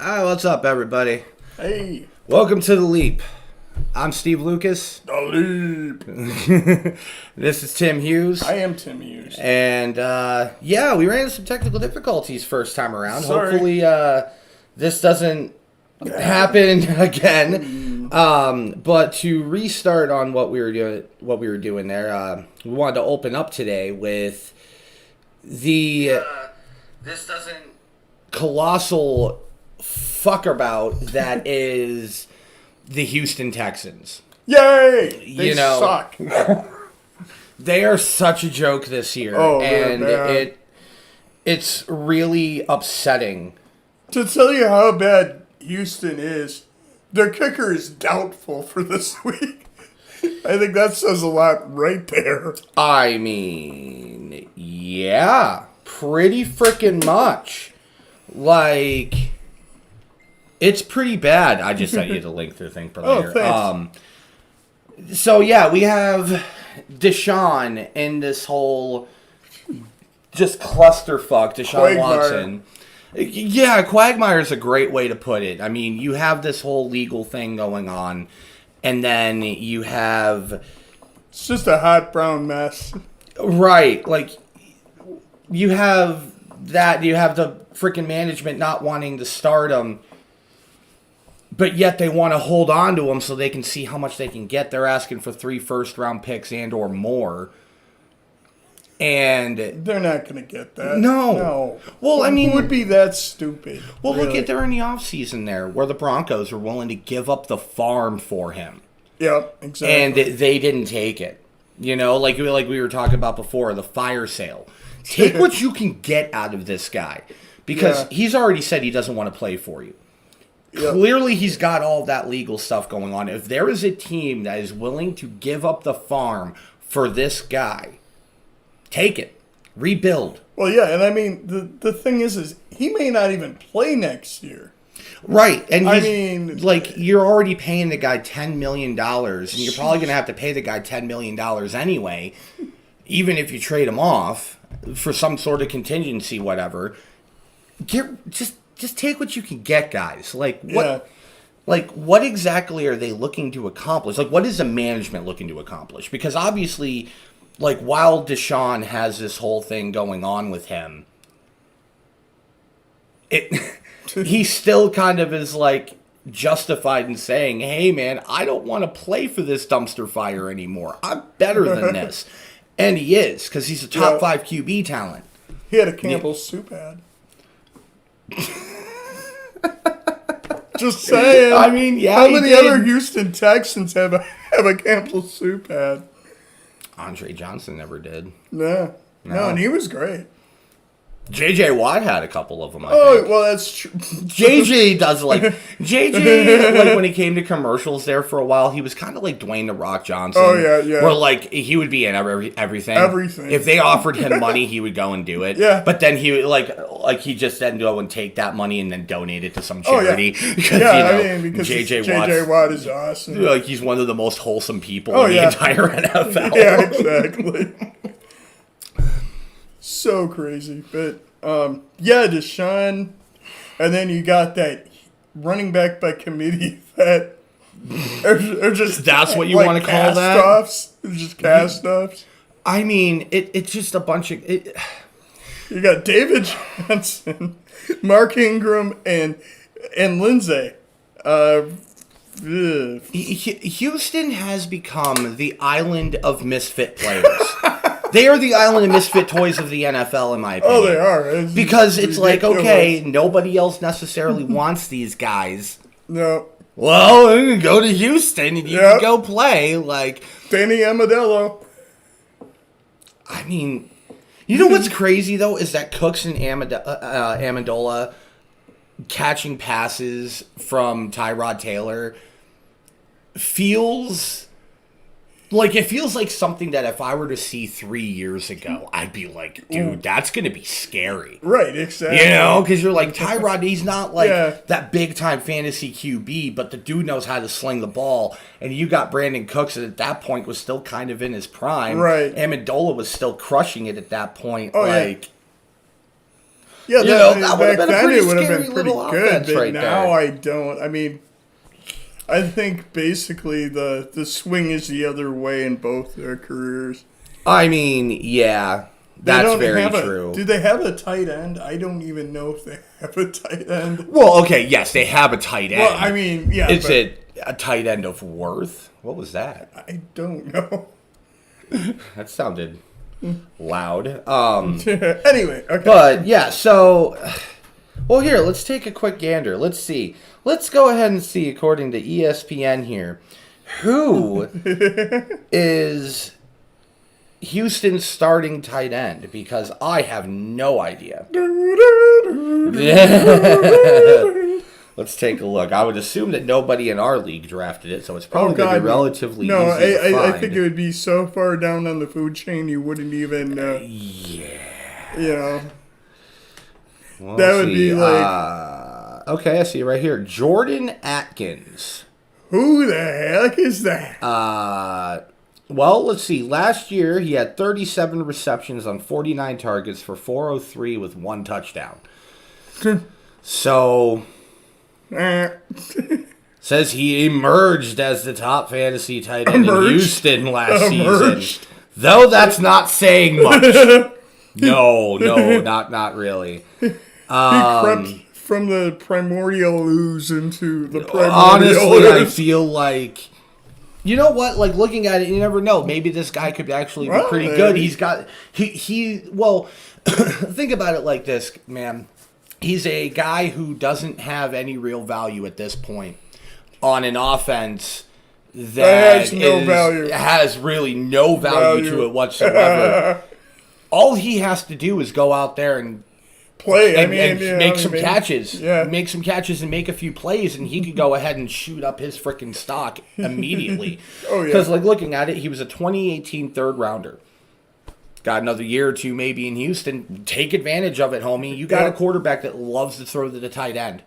Hi, what's up, everybody? Hey. Welcome to The Leap. I'm Steve Lucas. The Leap. This is Tim Hughes. I am Tim Hughes. And, we ran into some technical difficulties first time around. Sorry. Hopefully, this doesn't happen again. But to restart on what we were doing there, we wanted to open up today with the this doesn't colossal fuckabout that is the Houston Texans. Yay! They suck. They are such a joke this year, and it's really upsetting. To tell you how bad Houston is, their kicker is doubtful for this week. I think that says a lot right there. I mean, yeah, pretty freaking much. Like, it's pretty bad. I just sent you the link to the thing for later. Thanks. So, yeah, we have Deshaun in this whole just clusterfuck. Deshaun Quagmire. Watson. Yeah, Quagmire is a great way to put it. I mean, you have this whole legal thing going on, and then you have... It's just a hot brown mess. Right, like, you have that, you have the freaking management not wanting to start him, but yet they want to hold on to him so they can see how much they can get. They're asking for 3 first-round picks and or more. And they're not going to get that. No. Well, I mean... Who would be that stupid? Well, really? Look at during the offseason there, where the Broncos were willing to give up the farm for him. Yep, exactly. And they didn't take it. You know, like we were talking about before, the fire sale. Take what you can get out of this guy. Because he's already said he doesn't want to play for you. Yep. Clearly, he's got all that legal stuff going on. If there is a team that is willing to give up the farm for this guy, take it. Rebuild. Well, yeah, and I mean, the thing is he may not even play next year. Right. And I mean... like, you're already paying the guy $10 million, and you're probably going to have to pay the guy $10 million anyway, even if you trade him off for some sort of contingency, whatever. Just take what you can get, guys. Like, what... Yeah. Like, what exactly are they looking to accomplish? Like, what is the management looking to accomplish? Because obviously... Like, while Deshaun has this whole thing going on with him, he still kind of is, like, justified in saying, hey, man, I don't want to play for this dumpster fire anymore. I'm better than this. And he is, because he's a top 5 QB talent. He had a Campbell's soup ad. Just saying. I mean, yeah, how many other Houston Texans have a Campbell's soup ad? Andre Johnson never did. No, and he was great. J.J. Watt had a couple of them, I think. Well, that's true. J.J. does, like... J.J., like, when he came to commercials there for a while, he was kind of like Dwayne The Rock Johnson. Oh, yeah. Where, like, he would be in everything. Everything. If they offered him money, he would go and do it. Yeah. But then he, like he just then go and take that money and then donate it to some charity. Oh, yeah. Because, because J.J. Watt is awesome. Like, he's one of the most wholesome people in the entire NFL. Yeah, exactly. So crazy. But... Deshaun, and then you got that running back by committee that are just... That's what you want to call that? Cast-offs. Just cast-offs. I mean, it's just a bunch of... You got David Johnson, Mark Ingram, and Lindsay. Houston has become the island of misfit players. They are the island of misfit toys of the NFL, in my opinion. Oh, they are. Because it's like, okay, nobody else necessarily wants these guys. No. Well, you can go to Houston and you can go play. Like, Danny Amendola. I mean, you know what's crazy, though, is that Cooks and Amendola catching passes from Tyrod Taylor feels... Like, it feels like something that if I were to see 3 years ago, I'd be like, dude, that's going to be scary. Right, exactly. You know, because you're like, Tyrod, he's not like that big-time fantasy QB, but the dude knows how to sling the ball. And you got Brandon Cooks that at that point was still kind of in his prime. Right. Amendola was still crushing it at that point. Oh, like, Yeah, that would have back been a then pretty it would have scary been pretty little good, offense but right now there. I don't. I mean, I think basically the swing is the other way in both their careers. I mean, yeah, that's very true. Do they have a tight end? I don't even know if they have a tight end. Well, okay, yes, they have a tight end. Well, I mean, yeah. Is it a tight end of worth? What was that? I don't know. That sounded loud. Anyway, okay. But, yeah, so... Well, here, let's take a quick gander. Let's see. Let's go ahead and see, according to ESPN here, who is Houston's starting tight end, because I have no idea. Let's take a look. I would assume that nobody in our league drafted it, so it's probably going to be relatively easy to find. I think it would be so far down on the food chain you wouldn't even, Well, that would be like... okay, I see it right here. Jordan Atkins. Who the heck is that? Well, let's see. Last year, he had 37 receptions on 49 targets for 403 with 1 touchdown. So, says he emerged as the top fantasy tight end in Houston last season. Though that's not saying much. No, not really. He crept from the primordial ooze into the primordial Honestly, I ooze. feel like... You know what? Like, looking at it, you never know. Maybe this guy could actually be pretty good. He's got... Well, think about it like this, man. He's a guy who doesn't have any real value at this point on an offense that has really no value to it whatsoever. All he has to do is go out there and play. And make some catches. Yeah. Make some catches and make a few plays, and he could go ahead and shoot up his freaking stock immediately. Oh, yeah. Because, like, looking at it, he was a 2018 third rounder. Got another year or two maybe in Houston. Take advantage of it, homie. You got a quarterback that loves to throw to the tight end.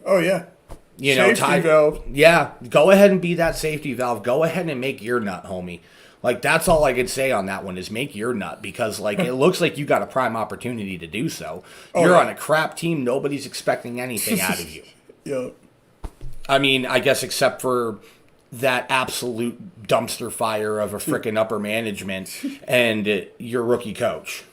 Oh, yeah. Safety valve. Yeah. Go ahead and be that safety valve. Go ahead and make your nut, homie. Like, that's all I could say on that one is make your nut, because, like, it looks like you got a prime opportunity to do so. You're on a crap team. Nobody's expecting anything out of you. Yep. I mean, I guess except for that absolute dumpster fire of a freaking upper management and your rookie coach.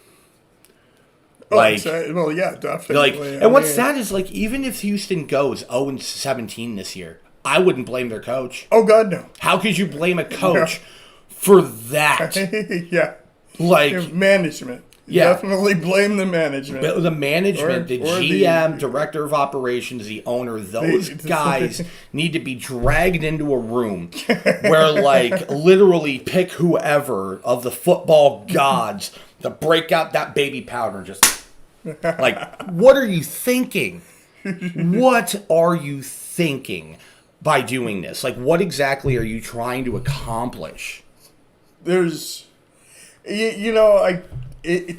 Like, well, yeah, definitely. And what's sad is, like, even if Houston goes 0-17 this year, I wouldn't blame their coach. Oh, God, no. How could you blame a coach for that? Yeah. Like, management. Yeah. Definitely blame the management. The management, the GM, director of operations, the owner, those guys need to be dragged into a room where, like, literally pick whoever of the football gods to break out that baby powder and just, like, what are you thinking? What are you thinking by doing this? Like, what exactly are you trying to accomplish? There's, to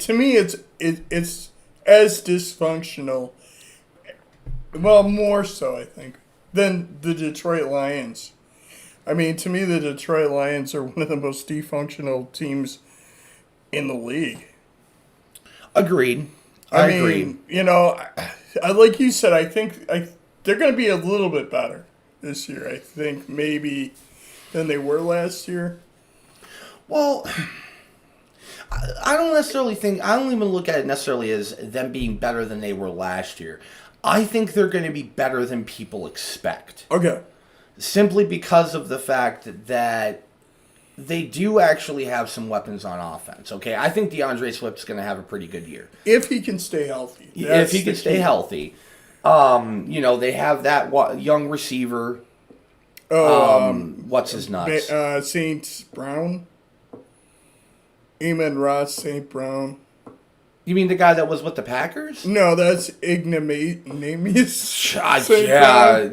me, it's as dysfunctional, well, more so, I think, than the Detroit Lions. I mean, to me, the Detroit Lions are one of the most dysfunctional teams in the league. Agreed. I mean, like you said, I think they're going to be a little bit better this year, I think, maybe, than they were last year. Well, I don't necessarily think, I don't even look at it necessarily as them being better than they were last year. I think they're going to be better than people expect. Okay. Simply because of the fact that they do actually have some weapons on offense, okay? I think DeAndre Swift's going to have a pretty good year. If he can stay healthy. If he can stay healthy. They have that young receiver. What's his nuts? St. Brown? Amon Ross St. Brown. You mean the guy that was with the Packers? No, that's Ignatius. Yeah,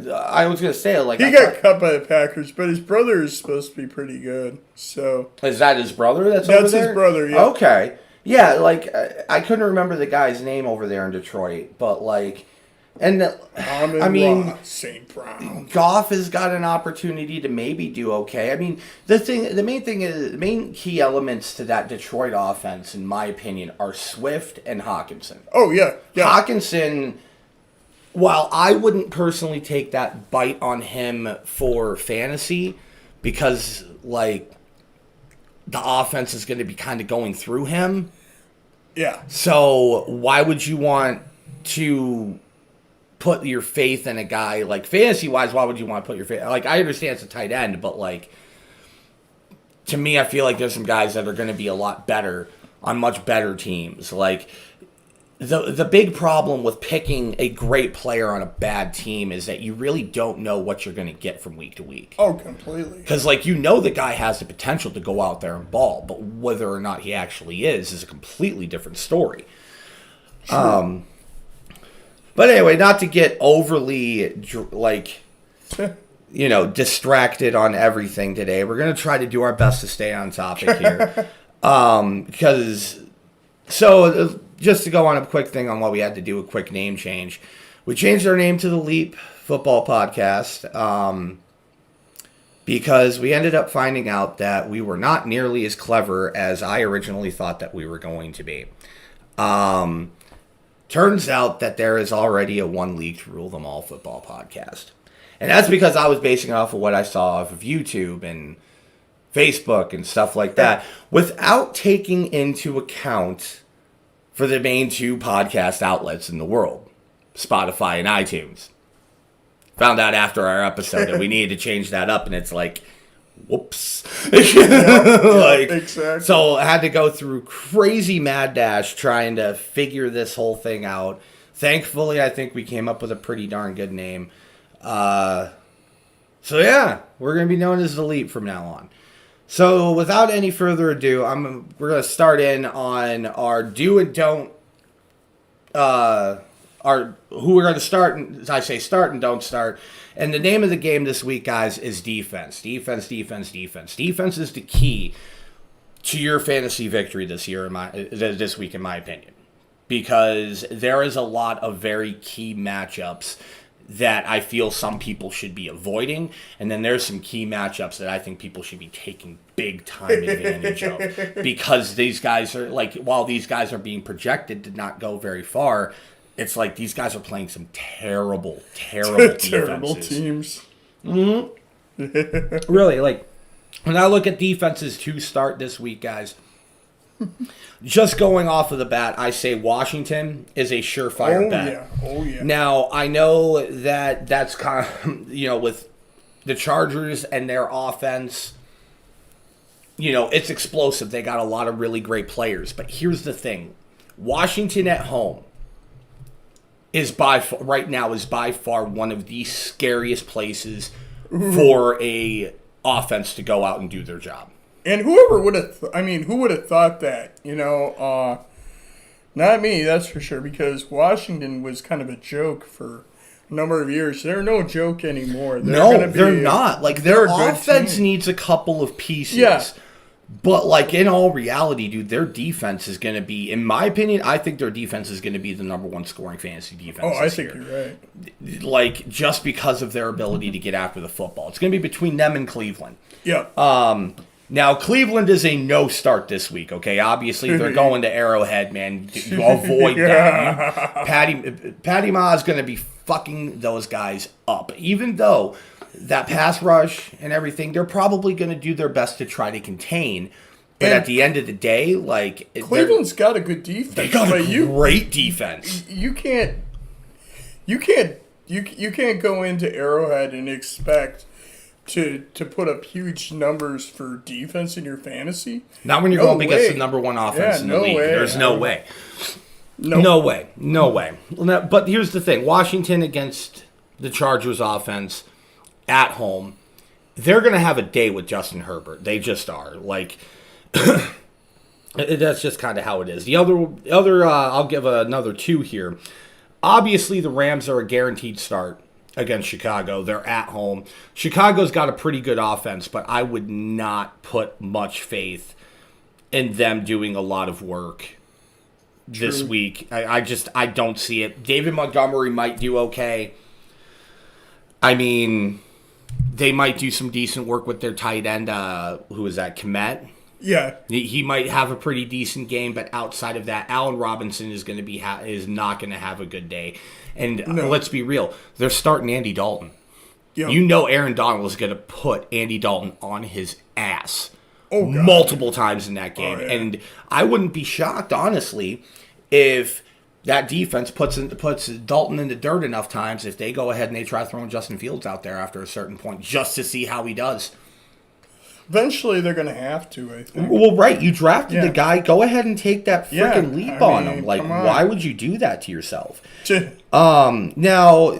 I was gonna say he got cut by the Packers, but his brother is supposed to be pretty good. So is that his brother? That's over there? His brother. Yeah. Okay. Yeah, like I couldn't remember the guy's name over there in Detroit, but like And I mean, St. Brown. Goff has got an opportunity to maybe do okay. I mean, the main key elements to that Detroit offense, in my opinion, are Swift and Hawkinson. Oh yeah. Hawkinson, while I wouldn't personally take that bite on him for fantasy, because like the offense is going to be kind of going through him. Yeah. So why would you want to put your faith in a guy, like, fantasy-wise, why would you want to put your faith... Like, I understand it's a tight end, but, like, to me, I feel like there's some guys that are going to be a lot better on much better teams. Like, the big problem with picking a great player on a bad team is that you really don't know what you're going to get from week to week. Oh, completely. Because, like, you know the guy has the potential to go out there and ball, but whether or not he actually is a completely different story. True. But anyway, not to get overly, like, distracted on everything today. We're going to try to do our best to stay on topic here. Just to go on a quick thing on what we had to do, a quick name change. We changed our name to the Leap Football Podcast because we ended up finding out that we were not nearly as clever as I originally thought that we were going to be. Turns out that there is already a one league to rule them all football podcast. And that's because I was basing it off of what I saw off of YouTube and Facebook and stuff like that, without taking into account for the main two podcast outlets in the world, Spotify and iTunes. Found out after our episode that we needed to change that up, and it's like, whoops. Exactly. So I had to go through crazy mad dash trying to figure this whole thing out. Thankfully, I think we came up with a pretty darn good name. So yeah, we're going to be known as the Leap from now on. So without any further ado, we're going to start in on our do and don't, who we're going to start, I say start and don't start. And the name of the game this week, guys, is defense. Defense, defense, defense. Defense is the key to your fantasy victory this week, in my opinion. Because there is a lot of very key matchups that I feel some people should be avoiding. And then there's some key matchups that I think people should be taking big time advantage of. Because these guys are, like, while these guys are being projected to not go very far, it's like these guys are playing some terrible defenses. Terrible teams. Mm-hmm. Really, like, when I look at defenses to start this week, guys, just going off of the bat, I say Washington is a surefire bet. Oh, yeah. Now, I know that that's kind of, with the Chargers and their offense, it's explosive. They got a lot of really great players. But here's the thing. Washington at home is by far one of the scariest places for a offense to go out and do their job. And whoever would have, who would have thought that? Not me, that's for sure, because Washington was kind of a joke for a number of years. They're no joke anymore. They're not. Like, their offense needs a couple of pieces. Yeah. But, like, in all reality, dude, their defense is going to be, in my opinion, I think their defense is going to be the number one scoring fantasy defense. Oh, I think you're right. Like, just because of their ability to get after the football. It's going to be between them and Cleveland. Yeah. Now, Cleveland is a no start this week, okay? Obviously, they're going to Arrowhead, man. You avoid that. Patty Ma is going to be fucking those guys up. Even though that pass rush and everything, they're probably going to do their best to try to contain. But at the end of the day, like, Cleveland's got a good defense. They got a great defense. You can't go into Arrowhead and expect to put up huge numbers for defense in your fantasy. Not when you're going against the number one offense in the league. There's no way. No way. But here's the thing. Washington against the Chargers offense at home, they're going to have a day with Justin Herbert. They just are. Like, that's just kind of how it is. The other I'll give another two here. Obviously, the Rams are a guaranteed start against Chicago. They're at home. Chicago's got a pretty good offense, but I would not put much faith in them doing a lot of work this week. I don't see it. David Montgomery might do okay. I mean, they might do some decent work with their tight end. Who is that? Kmet? Yeah. He might have a pretty decent game, but outside of that, Allen Robinson is going to be is not going to have a good day. And let's be real, they're starting Andy Dalton. Yep. You know Aaron Donald is going to put Andy Dalton on his ass multiple times in that game. Oh, yeah. And I wouldn't be shocked, honestly, if that defense puts Dalton in the dirt enough times if they go ahead and they try throwing Justin Fields out there after a certain point just to see how he does. Eventually, they're going to have to, I think. Well, right. You drafted the guy. Go ahead and take that freaking leap on him. Like, why would you do that to yourself? Now,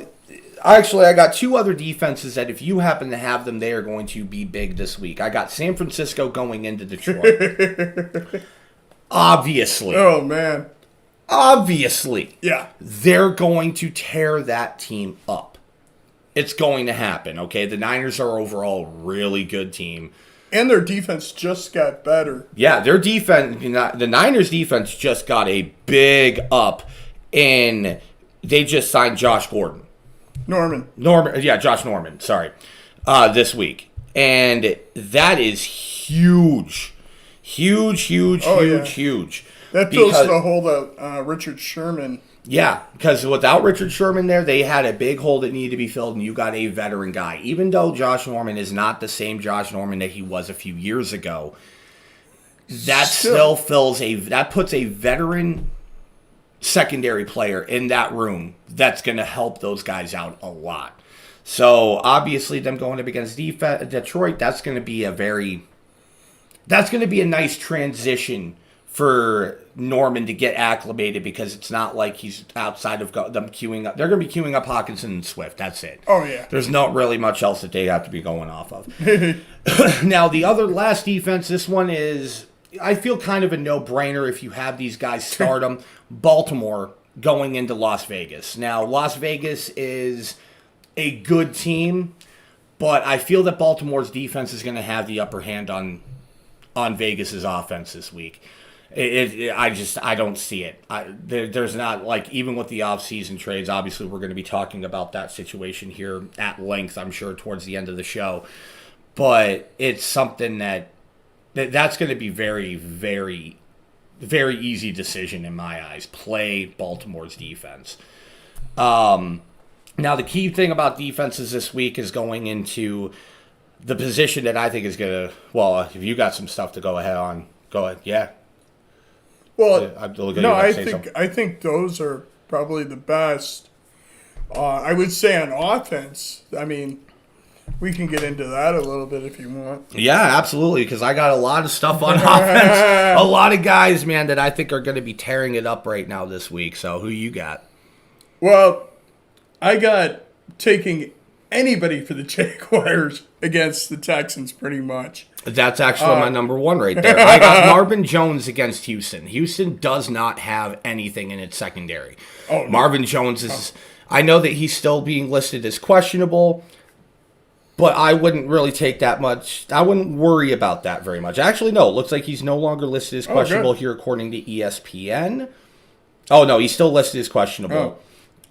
actually, I got two other defenses that if you happen to have them, they are going to be big this week. I got San Francisco going into Detroit. Obviously. Oh, man. Obviously. Yeah. They're going to tear that team up. It's going to happen, okay? The Niners are overall a really good team. And their defense just got better. Yeah, their defense, the Niners' defense just got a big up, and they just signed Josh Gordon. Josh Norman, sorry, this week. And that is huge. Huge. That fills the hole that Richard Sherman. Yeah, because without Richard Sherman there, they had a big hole that needed to be filled, and you got a veteran guy. Even though Josh Norman is not the same Josh Norman that he was a few years ago, that still puts a veteran secondary player in that room that's going to help those guys out a lot. So obviously, them going up against Detroit, that's going to be a nice transition for Norman to get acclimated, because it's not like he's outside of them queuing up. They're going to be queuing up Hawkinson and Swift. That's it. Oh, yeah. There's not really much else that they have to be going off of. Now, the last defense, this one is, I feel kind of a no-brainer if you have these guys start them. Baltimore going into Las Vegas. Now, Las Vegas is a good team, but I feel that Baltimore's defense is going to have the upper hand on Vegas's offense this week. I don't see it. There's not, like, even with the off-season trades, obviously we're going to be talking about that situation here at length, I'm sure, towards the end of the show. But it's something that's going to be very, very, very easy decision in my eyes. Play Baltimore's defense. Now, the key thing about defenses this week is going into the position that I think is going to, well, if you got some stuff to go ahead, yeah. Well, I think those are probably the best. I would say on offense. I mean, we can get into that a little bit if you want. Yeah, absolutely, because I got a lot of stuff on offense. A lot of guys, man, that I think are going to be tearing it up right now this week. So who you got? Well, I got taking anybody for the Jaguars against the Texans pretty much. That's actually my number one right there. I got Marvin Jones against Houston. Houston does not have anything in its secondary. Oh, no. Marvin Jones is... I know that he's still being listed as questionable, but I wouldn't really take that much. I wouldn't worry about that very much. Actually, no. It looks like he's no longer listed as questionable here according to ESPN. Oh, no. He's still listed as questionable.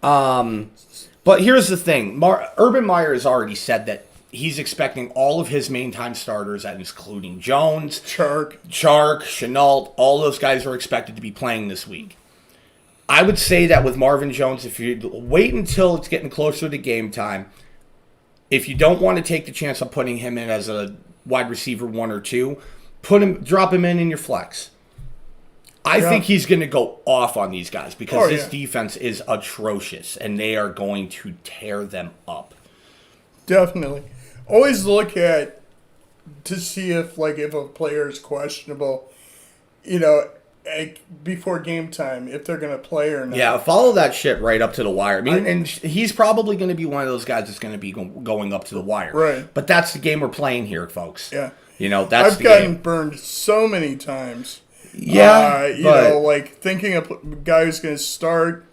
But here's the thing. Urban Meyer has already said that he's expecting all of his main-time starters, including Jones, Chark, Chenault, all those guys are expected to be playing this week. I would say that with Marvin Jones, if you wait until it's getting closer to game time, if you don't want to take the chance of putting him in as a wide receiver 1 or 2, drop him in your flex. I think he's going to go off on these guys because this defense is atrocious, and they are going to tear them up. Definitely. Always look to see if a player is questionable, before game time, if they're going to play or not. Yeah, follow that shit right up to the wire. I mean, and he's probably going to be one of those guys that's going to be going up to the wire. Right. But that's the game we're playing here, folks. Yeah. That's I've gotten burned so many times. Yeah. Thinking a guy who's going to start,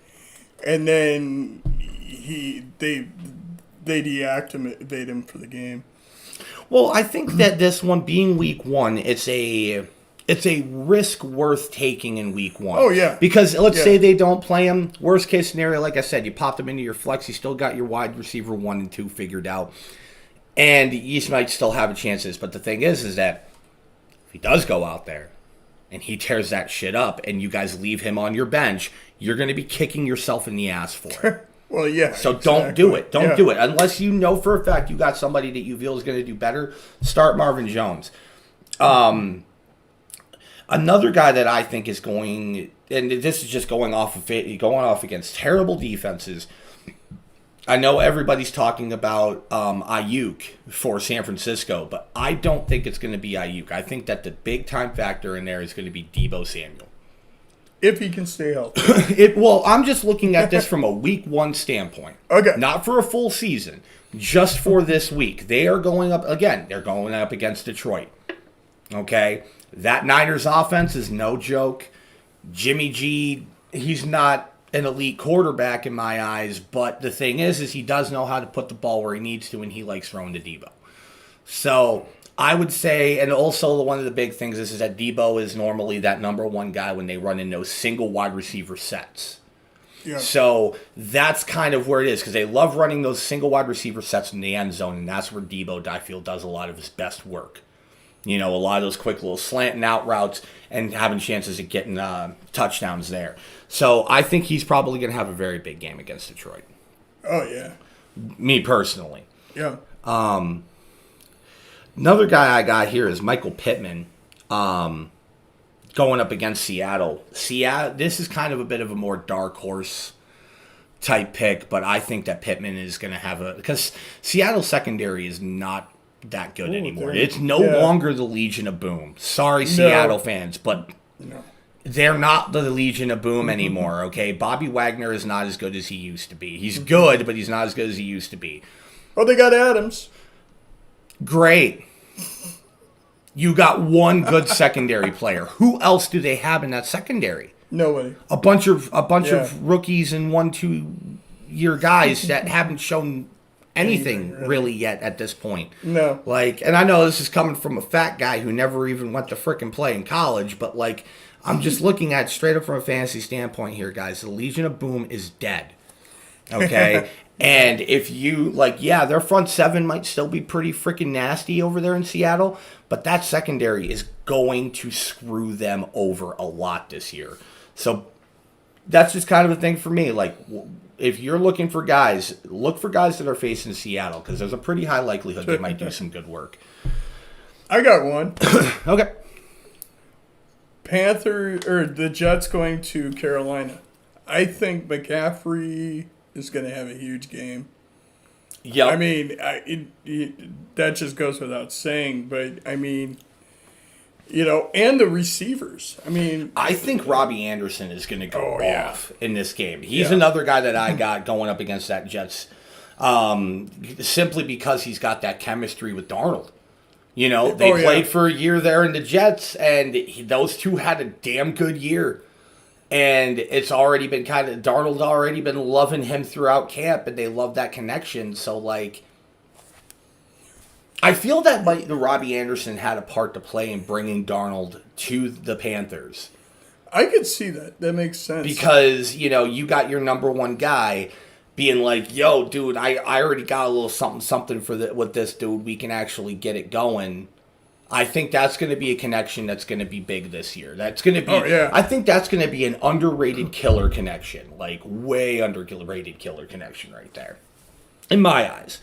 and then they deactivate him for the game. Well, I think that this one being week 1, it's a it's a risk worth taking in week 1. Oh, yeah. Because let's say they don't play him. Worst case scenario, like I said, you popped him into your flex. You still got your wide receiver 1 and 2 figured out. And you might still have a chances. But the thing is that if he does go out there and he tears that shit up and you guys leave him on your bench, you're going to be kicking yourself in the ass for it. Well, yeah. So don't do it. Don't do it. Unless you know for a fact you got somebody that you feel is going to do better, start Marvin Jones. Another guy that I think is going, and this is just going off against terrible defenses. I know everybody's talking about Ayuk for San Francisco, but I don't think it's going to be Ayuk. I think that the big time factor in there is going to be Deebo Samuel. If he can stay healthy. Well, I'm just looking at this from a week 1 standpoint. Okay. Not for a full season, just for this week. They are going up, again, they're going up against Detroit. Okay? That Niners offense is no joke. Jimmy G, he's not an elite quarterback in my eyes, but the thing is he does know how to put the ball where he needs to, and he likes throwing to Deebo. So I would say, and also one of the big things is that Deebo is normally that number 1 guy when they run in those single wide receiver sets. Yeah. So that's kind of where it is, because they love running those single wide receiver sets in the end zone, and that's where Deebo, I feel, does a lot of his best work. You know, a lot of those quick little slant and out routes and having chances of getting touchdowns there. So I think he's probably going to have a very big game against Detroit. Oh, yeah. Me personally. Yeah. Another guy I got here is Michael Pittman going up against Seattle. This is kind of a bit of a more dark horse type pick, but I think that Pittman is going to have because Seattle's secondary is not that good anymore. It's no longer the Legion of Boom. Sorry, Seattle fans, but they're not the Legion of Boom anymore, okay? Bobby Wagner is not as good as he used to be. He's good, but he's not as good as he used to be. Well, they got Adams. Great. You got one good secondary player. Who else do they have in that secondary? Nobody. A bunch of rookies and 1-2 year guys that haven't shown anything really yet at this point. No. And I know this is coming from a fat guy who never even went to frickin' play in college, but I'm just looking at it straight up from a fantasy standpoint here, guys. The Legion of Boom is dead. Okay? And if you, their front 7 might still be pretty freaking nasty over there in Seattle, but that secondary is going to screw them over a lot this year. So that's just kind of a thing for me. If you're looking for guys, look for guys that are facing Seattle, because there's a pretty high likelihood they might do some good work. I got one. Okay. The Jets going to Carolina. I think McCaffrey is going to have a huge game. Yeah. I mean, that just goes without saying, but I mean, and the receivers. I mean, I think Robbie Anderson is going to go off in this game. He's another guy that I got going up against that Jets, simply because he's got that chemistry with Darnold. They played for a year there in the Jets, and those two had a damn good year. And it's already been Darnold's already been loving him throughout camp, and they love that connection. So, I feel that the Robbie Anderson had a part to play in bringing Darnold to the Panthers. I could see that. That makes sense. Because, you got your number 1 guy being like, yo, dude, I already got a little something with this dude. We can actually get it going. I think that's going to be a connection that's going to be big this year. That's going to be. I think that's going to be an underrated killer connection, way underrated killer connection right there, in my eyes.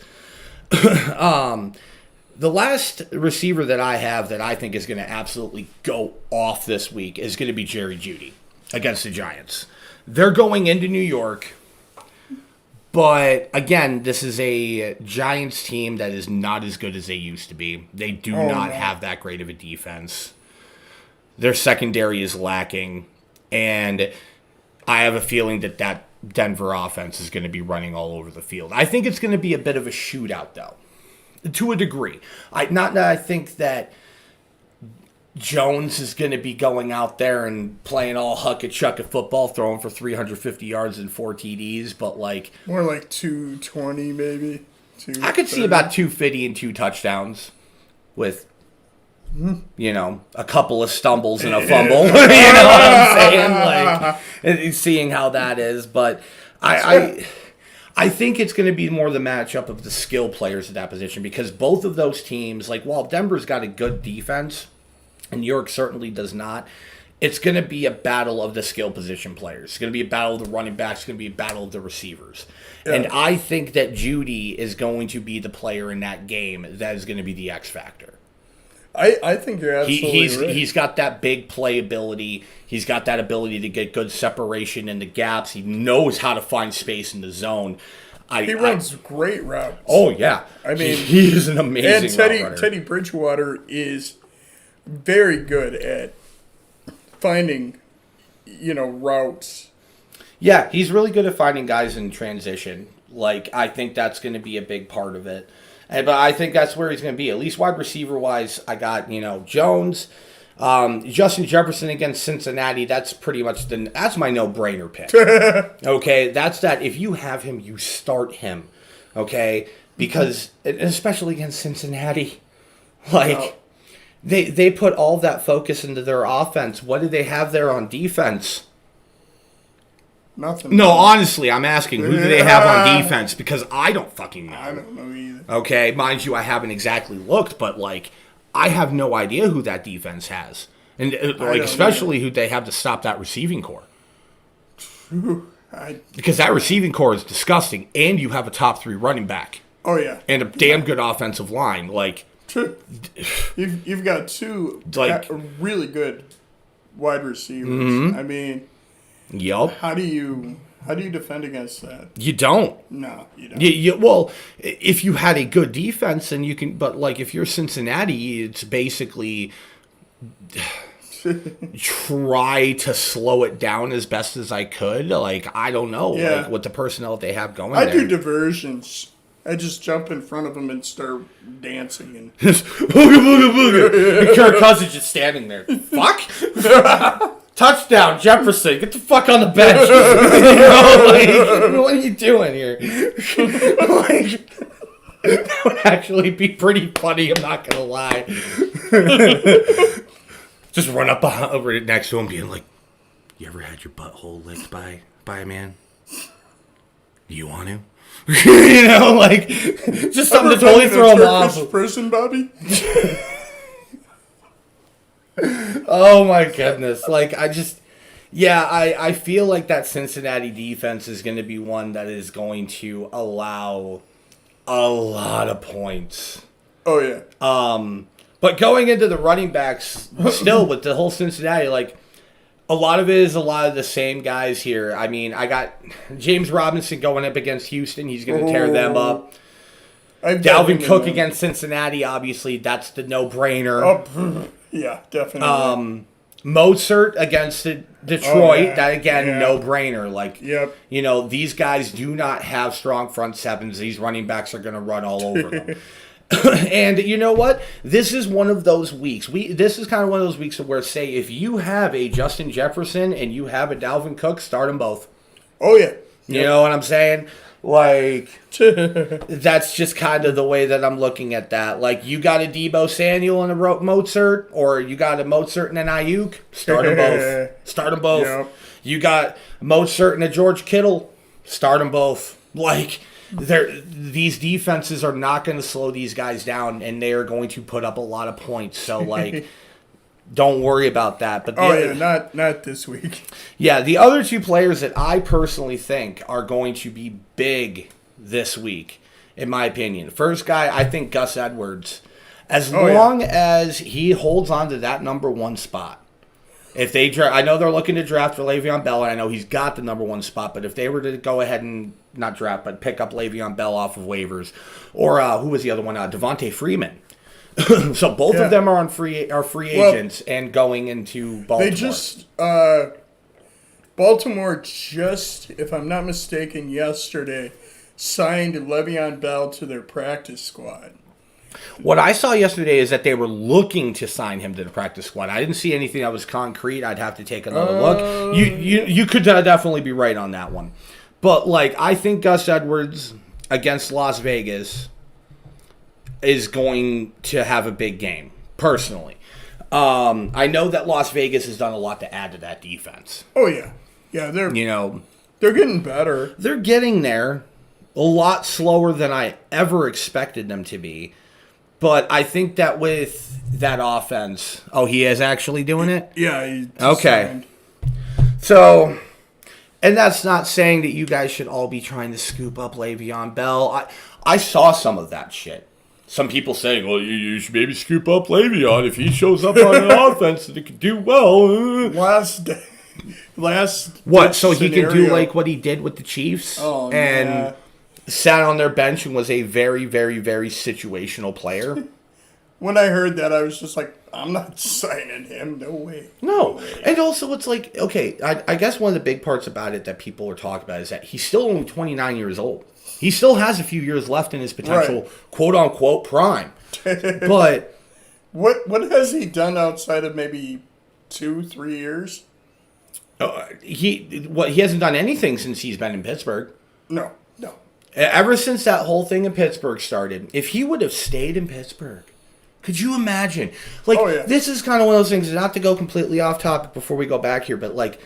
The last receiver that I have that I think is going to absolutely go off this week is going to be Jerry Jeudy against the Giants. They're going into New York. But, again, this is a Giants team that is not as good as they used to be. They do not have that great of a defense. Their secondary is lacking. And I have a feeling that Denver offense is going to be running all over the field. I think it's going to be a bit of a shootout, though, to a degree. Not that I think that Jones is going to be going out there and playing all huck-a-chuck-a football, throwing for 350 yards and 4 TDs, but more like 220 maybe. I could see about 250 and 2 touchdowns with You know, a couple of stumbles and a fumble. You know what I'm saying? Like, and seeing how that is. But I think it's going to be more the matchup of the skill players at that position, because both of those teams, like, while Denver's got a good defense and New York certainly does not, it's going to be a battle of the skill position players. It's going to be a battle of the running backs. It's going to be a battle of the receivers. Yeah. And I think that Judy is going to be the player in that game that is going to be the X factor. I think you're absolutely right. He's got that big playability. He's got that ability to get good separation in the gaps. He knows how to find space in the zone. He runs great routes. Oh, yeah. I mean, he is an amazing route runner. Teddy Bridgewater is very good at finding, routes. Yeah, he's really good at finding guys in transition. Like, I think that's going to be a big part of it. But I think that's where he's going to be. At least wide receiver-wise, I got, Jones, Justin Jefferson against Cincinnati. That's pretty much that's my no-brainer pick. Okay, that's that. If you have him, you start him. Okay, because especially against Cincinnati, like they put all that focus into their offense. What did they have there on defense? Nothing. No, honestly, I'm asking, who do they have on defense? Because I don't fucking know. I don't know either. Okay, mind you, I haven't exactly looked, but, like, I have no idea who that defense has. And, like, especially who they have to stop that receiving core. Because that receiving core is disgusting, and you have a top 3 running back. Oh, yeah. And a damn good offensive line. Like, You've got 2 really good wide receivers. Mm-hmm. I mean... Yup. How do you defend against that? You don't. No, you don't. Well, if you had a good defense, then you can. But like, if you're Cincinnati, it's basically try to slow it down as best as I could. Like, I don't know, like what the personnel they have going. I do diversions. I just jump in front of them and start dancing and booga booga booga. And Kirk Cousins just standing there. Fuck. Touchdown, Jefferson. Get the fuck on the bench. What are you doing here? Like, that would actually be pretty funny, I'm not going to lie. Just run up over next to him being like, you ever had your butthole licked by a man? Do you want to? Just something to totally throw him off. Person, Bobby? Oh my goodness. Like, I feel like that Cincinnati defense is going to be one that is going to allow a lot of points. Oh, yeah. But going into the running backs, still with the whole Cincinnati, like, a lot of it is a lot of the same guys here. I mean, I got James Robinson going up against Houston. He's going to tear them up. Dalvin Cook against Cincinnati, obviously, that's the no-brainer. Oh, yeah, definitely. Mozart against Detroit, that again, no-brainer. Like, these guys do not have strong front sevens. These running backs are going to run all over them. And you know what? This is one of those weeks. This is kind of one of those weeks where, say, if you have a Justin Jefferson and you have a Dalvin Cook, start them both. Oh, yeah. You know what I'm saying? Like, that's just kind of the way that I'm looking at that. Like, you got a Deebo Samuel and a Mozart, or you got a Mozart and an Ayuk, start them both. Start them both. Yep. You got Mozart and a George Kittle, start them both. Like, these defenses are not going to slow these guys down, and they are going to put up a lot of points. So, like, don't worry about that. But not this week. Yeah, the other 2 players that I personally think are going to be big this week, in my opinion. First guy, I think Gus Edwards. As long as he holds on to that number 1 spot. If they I know they're looking to draft for Le'Veon Bell, and I know he's got the number 1 spot, but if they were to go ahead and not draft, but pick up Le'Veon Bell off of waivers, or who was the other one? Devontae Freeman. So both of them are free agents and going into Baltimore. They just Baltimore just, if I'm not mistaken, yesterday signed Le'Veon Bell to their practice squad. What I saw yesterday is that they were looking to sign him to the practice squad. I didn't see anything that was concrete. I'd have to take another look. You could definitely be right on that one. But, like, I think Gus Edwards against Las Vegas is going to have a big game, personally. I know that Las Vegas has done a lot to add to that defense. Oh yeah, yeah. They're getting better. They're getting there. A lot slower than I ever expected them to be. But I think that with that offense... Oh, he is actually doing it? Yeah. Okay. So, and that's not saying that you guys should all be trying to scoop up Le'Veon Bell. I saw some of that shit. Some people saying, well, you should maybe scoop up Le'Veon if he shows up on an offense that he can do well. Last what? So he scenario. can do like what he did with the Chiefs? Oh, and yeah. Sat on their bench and was a very, very, very situational player. When I heard that, I was just like, I'm not signing him. No way. No. And also, it's like, okay, I guess one of the big parts about it that people are talking about is that he's still only 29 years old. He still has a few years left in his potential quote-unquote prime. But what has he done outside of maybe 2-3 years? He hasn't done anything since he's been in Pittsburgh. No. Ever since that whole thing in Pittsburgh started, if he would have stayed in Pittsburgh, could you imagine? Like, This is kind of one of those things, not to go completely off topic before we go back here, but like,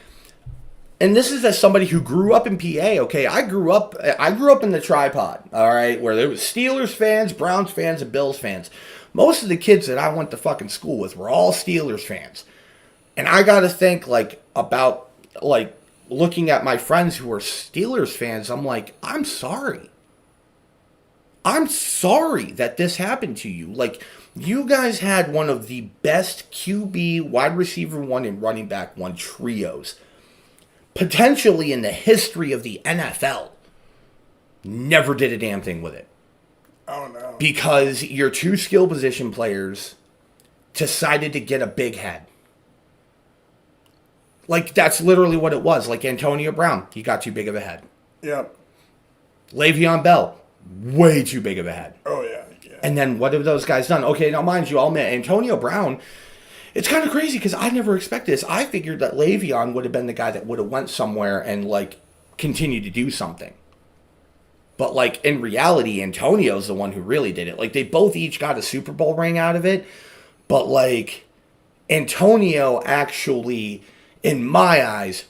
and this is as somebody who grew up in PA, okay? I grew up in the tripod, all right, where there was Steelers fans, Browns fans, and Bills fans. Most of the kids that I went to fucking school with were all Steelers fans. And I got to think, like, about, like, looking at my friends who are Steelers fans, I'm like, I'm sorry. I'm sorry that this happened to you. Like, you guys had one of the best QB, wide receiver one, and running back one trios, potentially in the history of the NFL. Never did a damn thing with it. Oh, no. Because your two skill position players decided to get a big head. Like, that's literally what it was. Like, Antonio Brown, he got too big of a head. Yep. Le'Veon Bell, way too big of a head. Oh, yeah. And then what have those guys done? Okay, now mind you, I'll admit, Antonio Brown, it's kind of crazy because I never expected this. I figured that Le'Veon would have been the guy that would have went somewhere and, like, continued to do something. But, like, in reality, Antonio's the one who really did it. Like, they both each got a Super Bowl ring out of it. But, like, Antonio actually, in my eyes,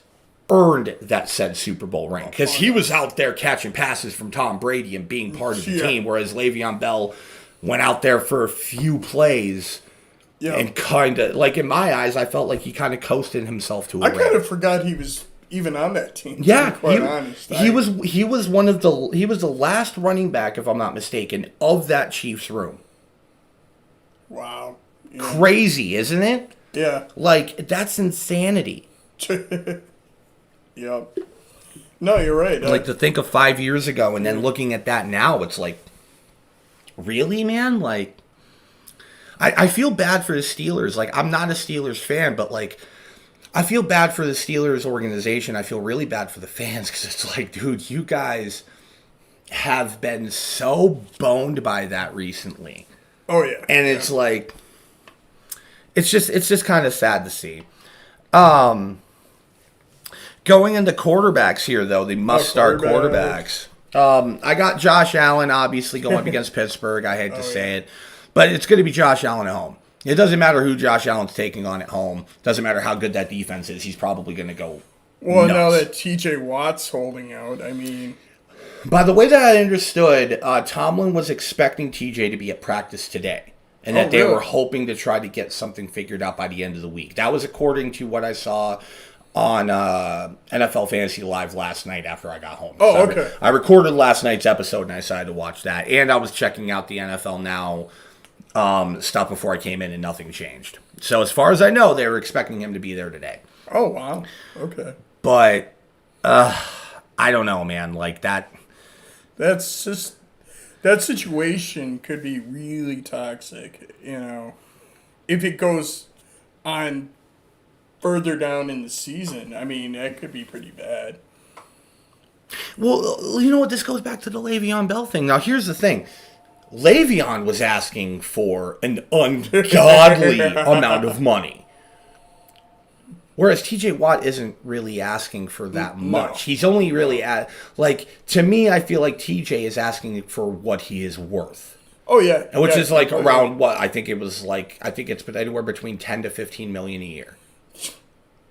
earned that said Super Bowl ring. Because he was out there catching passes from Tom Brady and being part of the team. Whereas Le'Veon Bell went out there for a few plays. Yeah. And kind of, like, in my eyes, I felt like he kind of coasted himself to a ring. I kind of forgot he was even on that team. Yeah, to be quite honest. He was the last running back, if I'm not mistaken, of that Chiefs room. Wow. Yeah. Crazy, isn't it? Yeah. Like, that's insanity. Yep. No, you're right. Like, to think of 5 years ago and then looking at that now, it's like, really, man? Like, I feel bad for the Steelers. Like, I'm not a Steelers fan, but, like, I feel bad for the Steelers organization. I feel really bad for the fans because it's like, dude, you guys have been so boned by that recently. Oh, yeah. And it's like, it's just kind of sad to see. Going into quarterbacks here, though, the must-start quarterbacks. I got Josh Allen, obviously, going up against Pittsburgh. I hate to say it. But it's going to be Josh Allen at home. It doesn't matter who Josh Allen's taking on at home. Doesn't matter how good that defense is. He's probably going to go nuts. Now that T.J. Watt's holding out, I mean... By the way that I understood, Tomlin was expecting T.J. to be at practice today. And that they were hoping to try to get something figured out by the end of the week. That was according to what I saw on NFL Fantasy Live last night after I got home. Oh, so okay. I recorded last night's episode and I decided to watch that. And I was checking out the NFL Now stuff before I came in and nothing changed. So as far as I know, they were expecting him to be there today. Oh, wow. Okay. But I don't know, man. Like that. That's just... That situation could be really toxic, you know, if it goes on further down in the season. I mean, that could be pretty bad. Well, you know what? This goes back to the Le'Veon Bell thing. Now, here's the thing. Le'Veon was asking for an ungodly amount of money. Whereas T.J. Watt isn't really asking for that much. No. He's only really to me, I feel like T.J. is asking for what he is worth. Oh yeah, which is like around what I think it's anywhere between 10 to 15 million a year.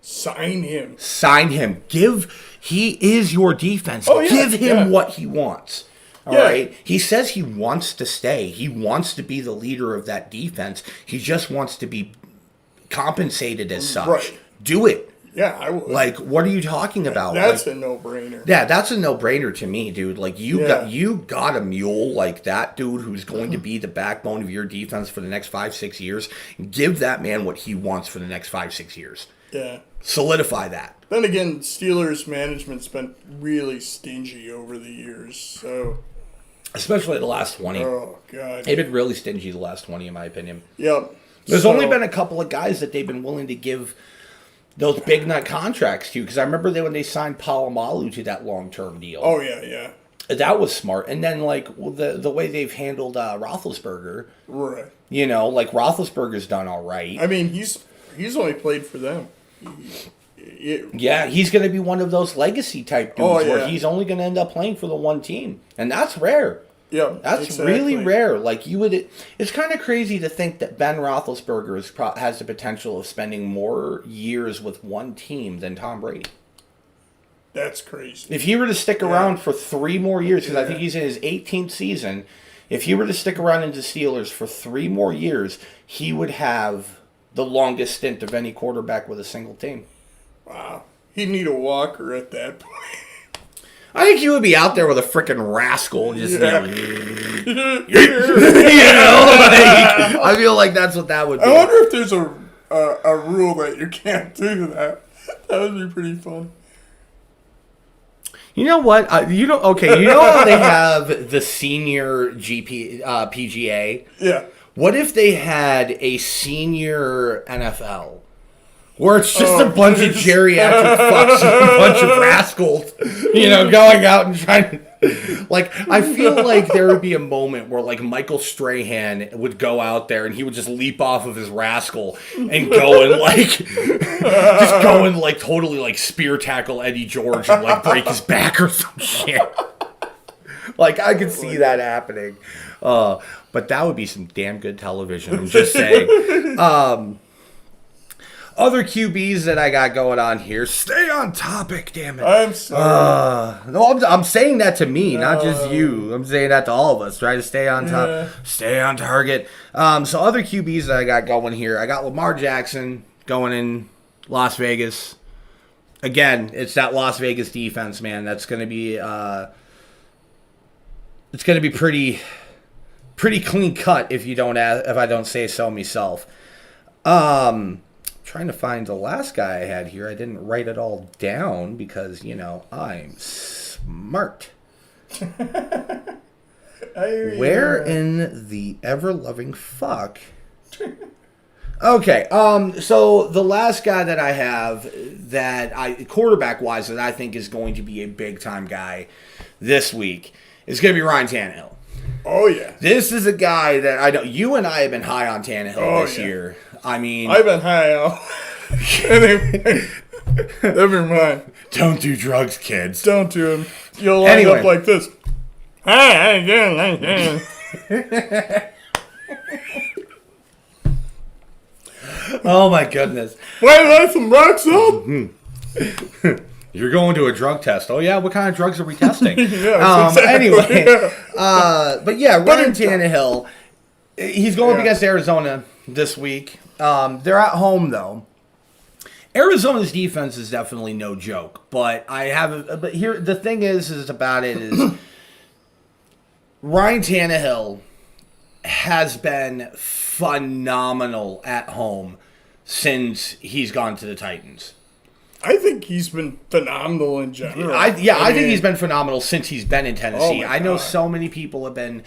Sign him. Sign him. He is your defense. Oh, yeah, Give him what he wants. All right. He says he wants to stay. He wants to be the leader of that defense. He just wants to be compensated as such. Right. Do it. Yeah, I would. Like, what are you talking about? That's a no-brainer. Yeah, that's a no-brainer to me, dude. Like, you got a mule like that, dude, who's going to be the backbone of your defense for the next 5-6 years. Give that man what he wants for the next 5-6 years. Yeah. Solidify that. Then again, Steelers management's been really stingy over the years, so... Especially the last 20. Oh, God. They've been really stingy the last 20, in my opinion. Yep. There's only been a couple of guys that they've been willing to give those big nut contracts to, because I remember when they signed Palomalu to that long-term deal. Oh, yeah. That was smart. And then, like, the way they've handled Roethlisberger. Right. You know, like, Roethlisberger's done all right. I mean, he's only played for them. Yeah, he's going to be one of those legacy-type dudes where he's only going to end up playing for the one team. And that's rare. Yeah, that's really rare. Like, it's kind of crazy to think that Ben Roethlisberger has the potential of spending more years with one team than Tom Brady. That's crazy. If he were to stick around for 3 more years, because I think he's in his 18th season, if he were to stick around in the Steelers for 3 more years, he would have the longest stint of any quarterback with a single team. Wow. He'd need a walker at that point. I think he would be out there with a freaking rascal and just you know, like, I feel like that's what that would be. I wonder if there's a rule that you can't do that. That would be pretty fun. You know what? You know how they have the senior PGA? Yeah. What if they had a senior NFL? Where it's just a bunch of geriatric fucks and a bunch of rascals, you know, going out and trying to... Like, I feel like there would be a moment where, like, Michael Strahan would go out there and he would just leap off of his rascal and go and, like... just go and, like, totally, like, spear tackle Eddie George and, like, break his back or some shit. Like, I could see that happening. But that would be some damn good television, I'm just saying. Other QBs that I got going on here. Stay on topic, damn it. I'm sorry. No, I'm saying that to me, not just you. I'm saying that to all of us. Try to stay on top, stay on target. So other QBs that I got going here. I got Lamar Jackson going in Las Vegas. Again, it's that Las Vegas defense, man. That's going to be it's going to be pretty clean cut if I don't say so myself. Trying to find the last guy I had here. I didn't write it all down because, you know, I'm smart. Where in the ever-loving fuck? Okay, so the last guy that I have quarterback-wise, that I think is going to be a big-time guy this week is going to be Ryan Tannehill. Oh, yeah. This is a guy that I know. You and I have been high on Tannehill this year. I mean... I've been high on... Anyway, never mind. Don't do drugs, kids. Don't do them. You'll end up like this. Hi, oh, my goodness. Wait, like some rocks up? You're going to a drug test. Oh, yeah? What kind of drugs are we testing? Exactly. Anyway. But, yeah, Ryan Tannehill, he's going up against Arizona this week. They're at home, though. Arizona's defense is definitely no joke. But here, the thing is about it is Ryan Tannehill has been phenomenal at home since he's gone to the Titans. I think he's been phenomenal in general. I think he's been phenomenal since he's been in Tennessee. I know so many people have been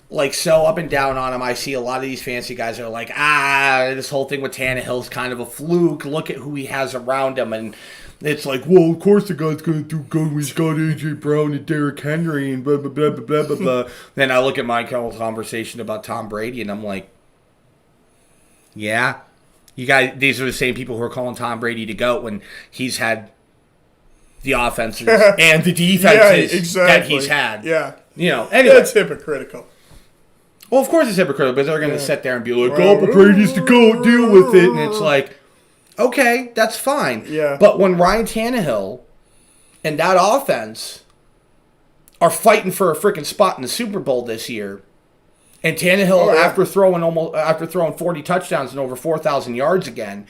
like so up and down on him. I see a lot of these fancy guys that are like, this whole thing with Tannehill's kind of a fluke. Look at who he has around him. And it's like, well, of course the guy's going to do good. We've got A.J. Brown and Derrick Henry and blah, blah, blah, blah, blah, blah, blah. Then I look at my conversation about Tom Brady and I'm like, yeah. You guys, these are the same people who are calling Tom Brady to GOAT when he's had the offenses and the defenses that he's had. Yeah. You know, anyway. That's hypocritical. Well, of course it's hypocritical, but they're going to sit there and be like, oh, but Brady's the GOAT, deal with it. And it's like, okay, that's fine. Yeah. But when Ryan Tannehill and that offense are fighting for a freaking spot in the Super Bowl this year, and Tannehill, after throwing 40 touchdowns and over 4,000 yards again,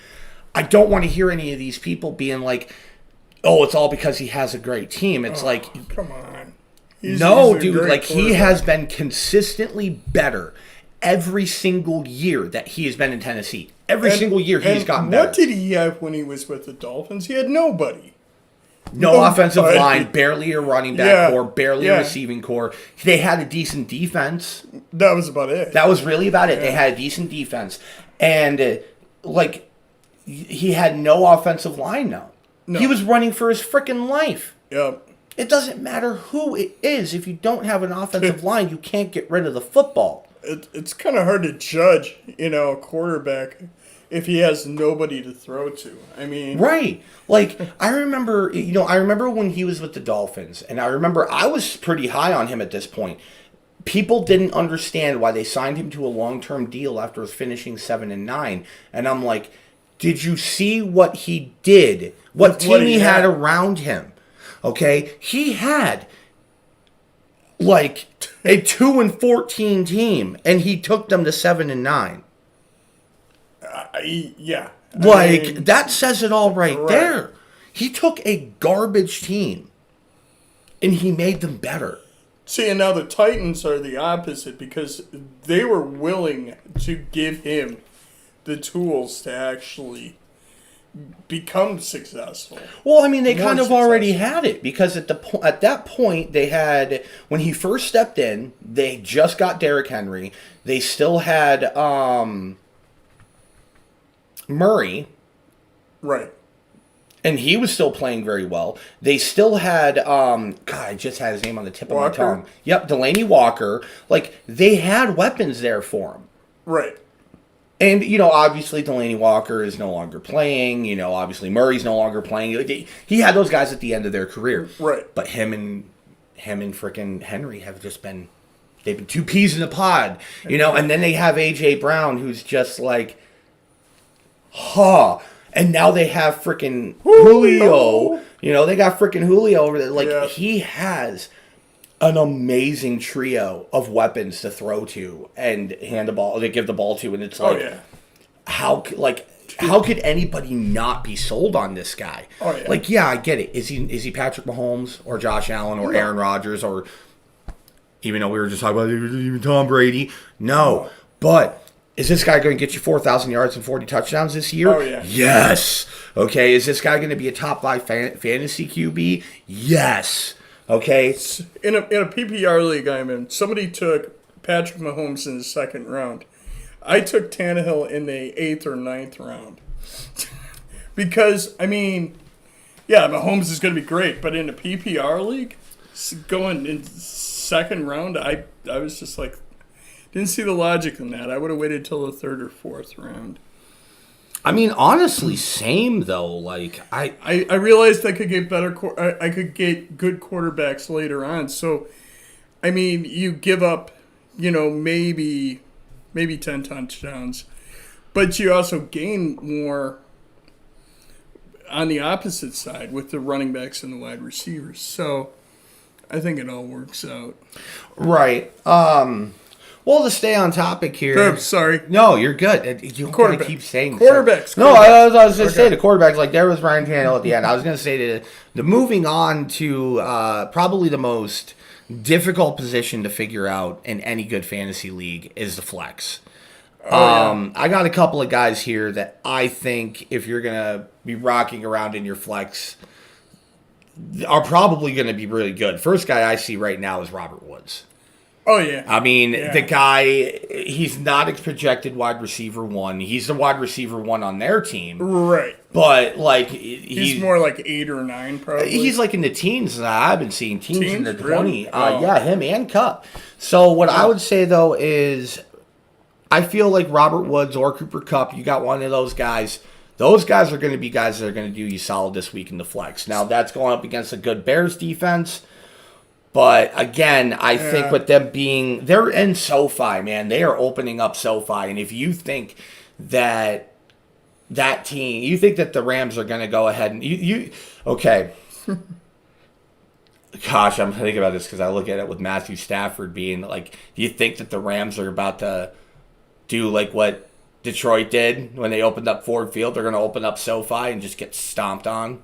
I don't want to hear any of these people being like, oh, it's all because he has a great team. It's like, come on. Dude, like he has been consistently better every single year that he has been in Tennessee. Every single year he's gotten better. What did he have when he was with the Dolphins? He had nobody. No offensive line, barely a running back core, barely a receiving core. They had a decent defense. That was about it. That was really about it. They had a decent defense. And, he had no offensive line now. No. He was running for his freaking life. Yep. It doesn't matter who it is. If you don't have an offensive line, you can't get rid of the football. It's kind of hard to judge, a quarterback if he has nobody to throw to. I mean... Right. Like, I remember when he was with the Dolphins, and I remember I was pretty high on him at this point. People didn't understand why they signed him to a long-term deal after finishing 7-9. And I'm like, did you see what he did? What team he had around him? Okay, he had like a 2-14 team, and he took them to 7-9. Yeah, that says it all right there. He took a garbage team, and he made them better. See, and now the Titans are the opposite because they were willing to give him the tools to actually become successful. Well, I mean, they kind of already had it because at that point they had, when he first stepped in, they just got Derrick Henry. They still had Murray, right, and he was still playing very well. They still had I just had his name on the tip of my tongue. Yep, Delaney Walker. Like, they had weapons there for him. Right. And, obviously Delaney Walker is no longer playing. Obviously Murray's no longer playing. He had those guys at the end of their career. Right. But him and frickin' Henry have just been, they've been two peas in a pod. And then they have A.J. Brown, who's just like, And now they have frickin' Julio. They got frickin' Julio over there. Like, he has an amazing trio of weapons to throw to and give the ball to, and it's like, how could anybody not be sold on this guy? I get it. Is he Patrick Mahomes or Josh Allen or Aaron Rodgers, or even though we were just talking about even Tom Brady? No, but is this guy going to get you 4,000 yards and 40 touchdowns this year? Oh yeah. Yes. Okay. Is this guy going to be a top 5 fantasy QB? Yes. Okay. In a PPR league I'm in, somebody took Patrick Mahomes in the second round. I took Tannehill in the 8th or 9th round. Because, Mahomes is going to be great, but in a PPR league, going in second round, I was just like, didn't see the logic in that. I would have waited till the 3rd or 4th round. Honestly, same though. Like I realized I could get I could get good quarterbacks later on. So, you give up, maybe 10 touchdowns, but you also gain more on the opposite side with the running backs and the wide receivers. So, I think it all works out. Right. Well, to stay on topic here. Oh, sorry. No, you're good. You gotta keep saying quarterbacks. No, I was going to say the quarterbacks. Like, there was Ryan Tannehill at the end. I was going to say the moving on to probably the most difficult position to figure out in any good fantasy league is the flex. I got a couple of guys here that I think, if you're going to be rocking around in your flex, are probably going to be really good. First guy I see right now is Robert Woods. Oh, yeah. The guy, he's not a projected wide receiver 1. He's the wide receiver 1 on their team. Right. But, like, he's more like 8 or 9, probably. He's like in the teens. I've been seeing teens in the 20. Really? Yeah, him and Cup. So what I would say, though, is I feel like Robert Woods or Cooper Kupp, you got one of those guys. Those guys are going to be guys that are going to do you solid this week in the flex. Now, that's going up against a good Bears defense. But again, I think with them they're in SoFi, man. They are opening up SoFi, and if you think that team, you think that the Rams are going to go ahead and okay. Gosh, I'm thinking about this because I look at it with Matthew Stafford being like, do you think that the Rams are about to do like what Detroit did when they opened up Ford Field? They're going to open up SoFi and just get stomped on?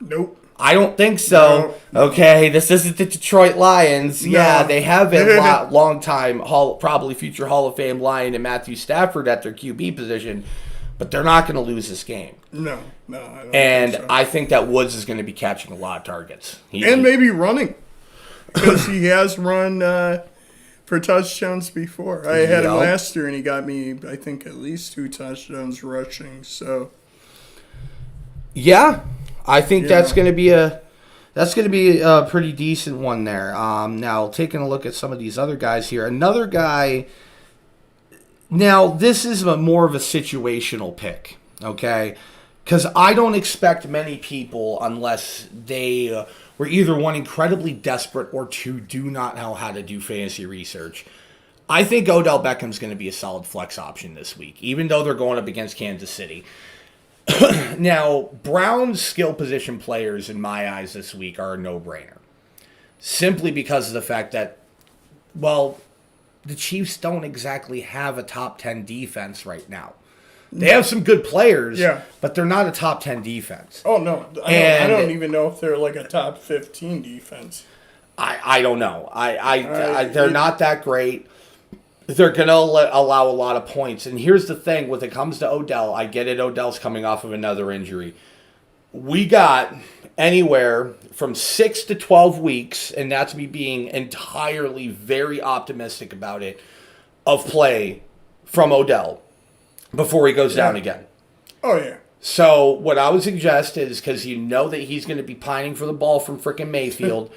Nope. I don't think so. No. Okay, this isn't the Detroit Lions. No. Yeah, they have a long time, probably future Hall of Fame Lion and Matthew Stafford at their QB position, but they're not going to lose this game. No, I don't and think so. I think that Woods is going to be catching a lot of targets. And maybe running, because he has run for touchdowns before. I had him last year, and he got me, I think, at least 2 touchdowns rushing. So, yeah. I think that's going to be a pretty decent one there. Now, taking a look at some of these other guys here. Another guy. Now, this is more of a situational pick, okay? Because I don't expect many people, unless they were either one incredibly desperate or two do not know how to do fantasy research. I think Odell Beckham's going to be a solid flex option this week, even though they're going up against Kansas City. Now, Brown's skill position players, in my eyes, this week are a no-brainer. Simply because of the fact that, well, the Chiefs don't exactly have a top 10 defense right now. They have some good players, but they're not a top 10 defense. Oh, no. I don't even know if they're like a top 15 defense. I don't know. They're not that great. They're going to allow a lot of points. And here's the thing. When it comes to Odell, I get it. Odell's coming off of another injury. We got anywhere from 6 to 12 weeks, and that's me being entirely very optimistic about it, of play from Odell before he goes down again. Oh, yeah. So what I would suggest is, because you know that he's going to be pining for the ball from frickin' Mayfield,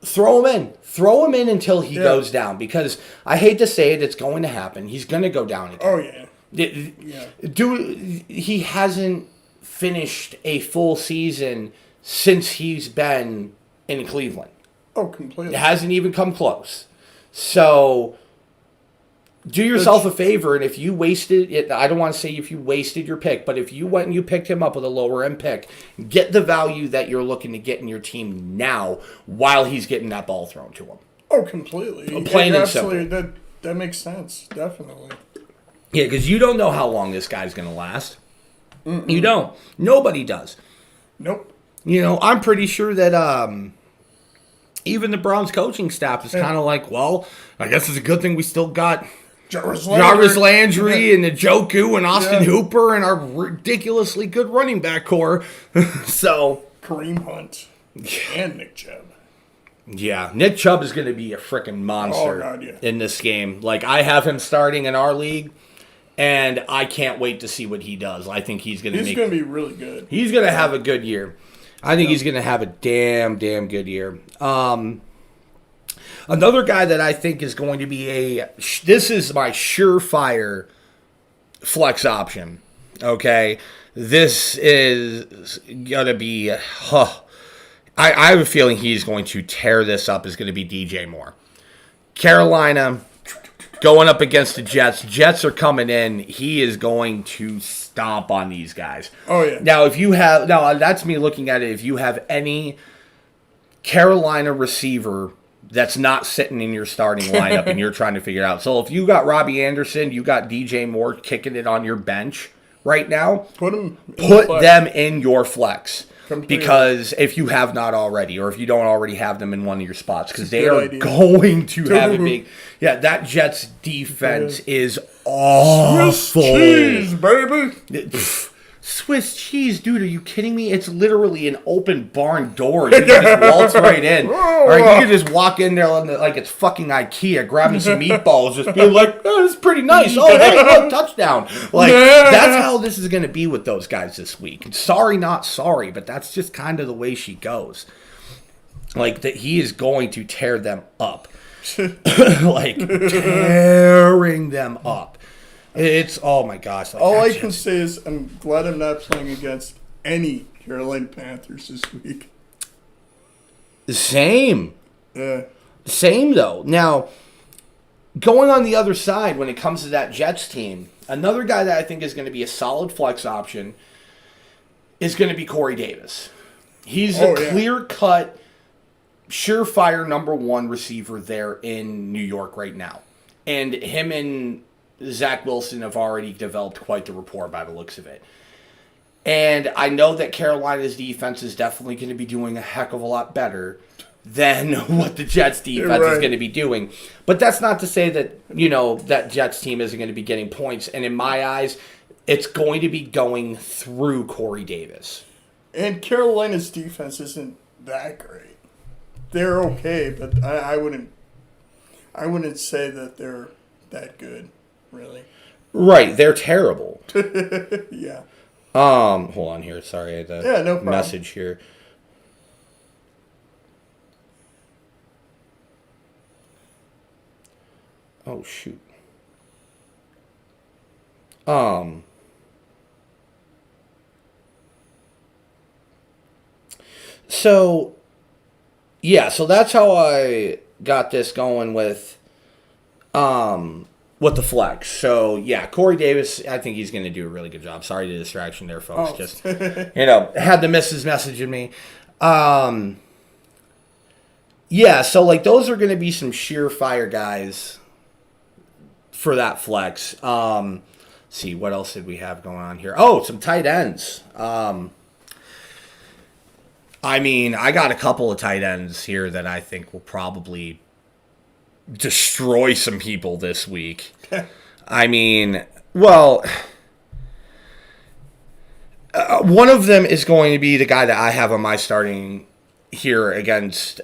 throw him in. Throw him in until he goes down. Because I hate to say it, it's going to happen. He's going to go down again. Oh, yeah. He hasn't finished a full season since he's been in Cleveland. Oh, completely. It hasn't even come close. So do yourself a favor, and if you wasted it, I don't want to say if you wasted your pick, but if you went and you picked him up with a lower end pick, get the value that you're looking to get in your team now while he's getting that ball thrown to him. Oh, completely. Plain and simple. That makes sense, definitely. Yeah, because you don't know how long this guy's going to last. You don't. Nobody does. Nope. You know, I'm pretty sure that even the Browns coaching staff is kind of like, well, I guess it's a good thing we still got Jarvis Landry and Njoku and Austin Hooper and our ridiculously good running back core. So Kareem Hunt and Nick Chubb. Yeah, Nick Chubb is going to be a freaking monster in this game. Like, I have him starting in our league, and I can't wait to see what he does. I think he's going to be really good. He's going to have a good year. I think he's going to have a damn good year. Another guy that I think is going to be this is my surefire flex option, okay? This is going to be, I have a feeling he's going to tear this up, is going to be DJ Moore. Carolina going up against the Jets. Jets are coming in. He is going to stomp on these guys. Oh, yeah. Now, that's me looking at it. If you have any Carolina receiver that's not sitting in your starting lineup and you're trying to figure it out. So if you got Robbie Anderson, you got DJ Moore kicking it on your bench right now, put them in your flex. Because if you have not already, or if you don't already have them in one of your spots, because they are going to have a big... Yeah, that Jets defense is awful. Swiss cheese, baby. Swiss cheese, dude, are you kidding me? It's literally an open barn door. You can just waltz right in. Or you can just walk in there like it's fucking IKEA, grabbing some meatballs, just being like, oh, this is pretty nice. Oh, hey, look, touchdown. Like, that's how this is going to be with those guys this week. Sorry, not sorry, but that's just kind of the way she goes. Like, that he is going to tear them up. Like, tearing them up. It's, oh my gosh. Like, all I can say is I'm glad I'm not playing against any Carolina Panthers this week. Same. Yeah. Same, though. Now, going on the other side, when it comes to that Jets team, another guy that I think is going to be a solid flex option is going to be Corey Davis. He's a clear-cut, surefire number one receiver there in New York right now. And him and Zach Wilson have already developed quite the rapport by the looks of it. And I know that Carolina's defense is definitely going to be doing a heck of a lot better than what the Jets defense is going to be doing. But that's not to say that, that Jets team isn't going to be getting points. And in my eyes, it's going to be going through Corey Davis. And Carolina's defense isn't that great. They're okay, but I wouldn't say that they're that good, really. Right, they're terrible. Yeah. Hold on here. Sorry, I had a no problem. message here. Oh, shoot. So, yeah, so that's how I got this going with the flex. So, yeah, Corey Davis, I think he's going to do a really good job. Sorry to distraction there, folks. Just, had the missus messaging me. Yeah, so, those are going to be some surefire guys for that flex. See, what else did we have going on here? Oh, some tight ends. I got a couple of tight ends here that I think will probably destroy some people this week. One of them is going to be the guy that I have on my starting here against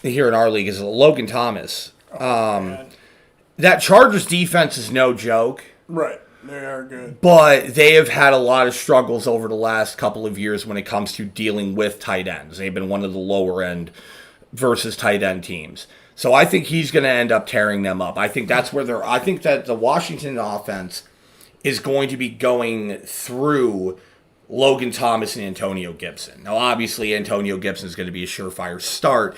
here in our league is Logan Thomas. That Chargers defense is no joke. Right. They are good. But they have had a lot of struggles over the last couple of years when it comes to dealing with tight ends. They've been one of the lower end versus tight end teams. So I think he's going to end up tearing them up. I think that's where I think that the Washington offense is going to be going through Logan Thomas and Antonio Gibson. Now, obviously, Antonio Gibson is going to be a surefire start.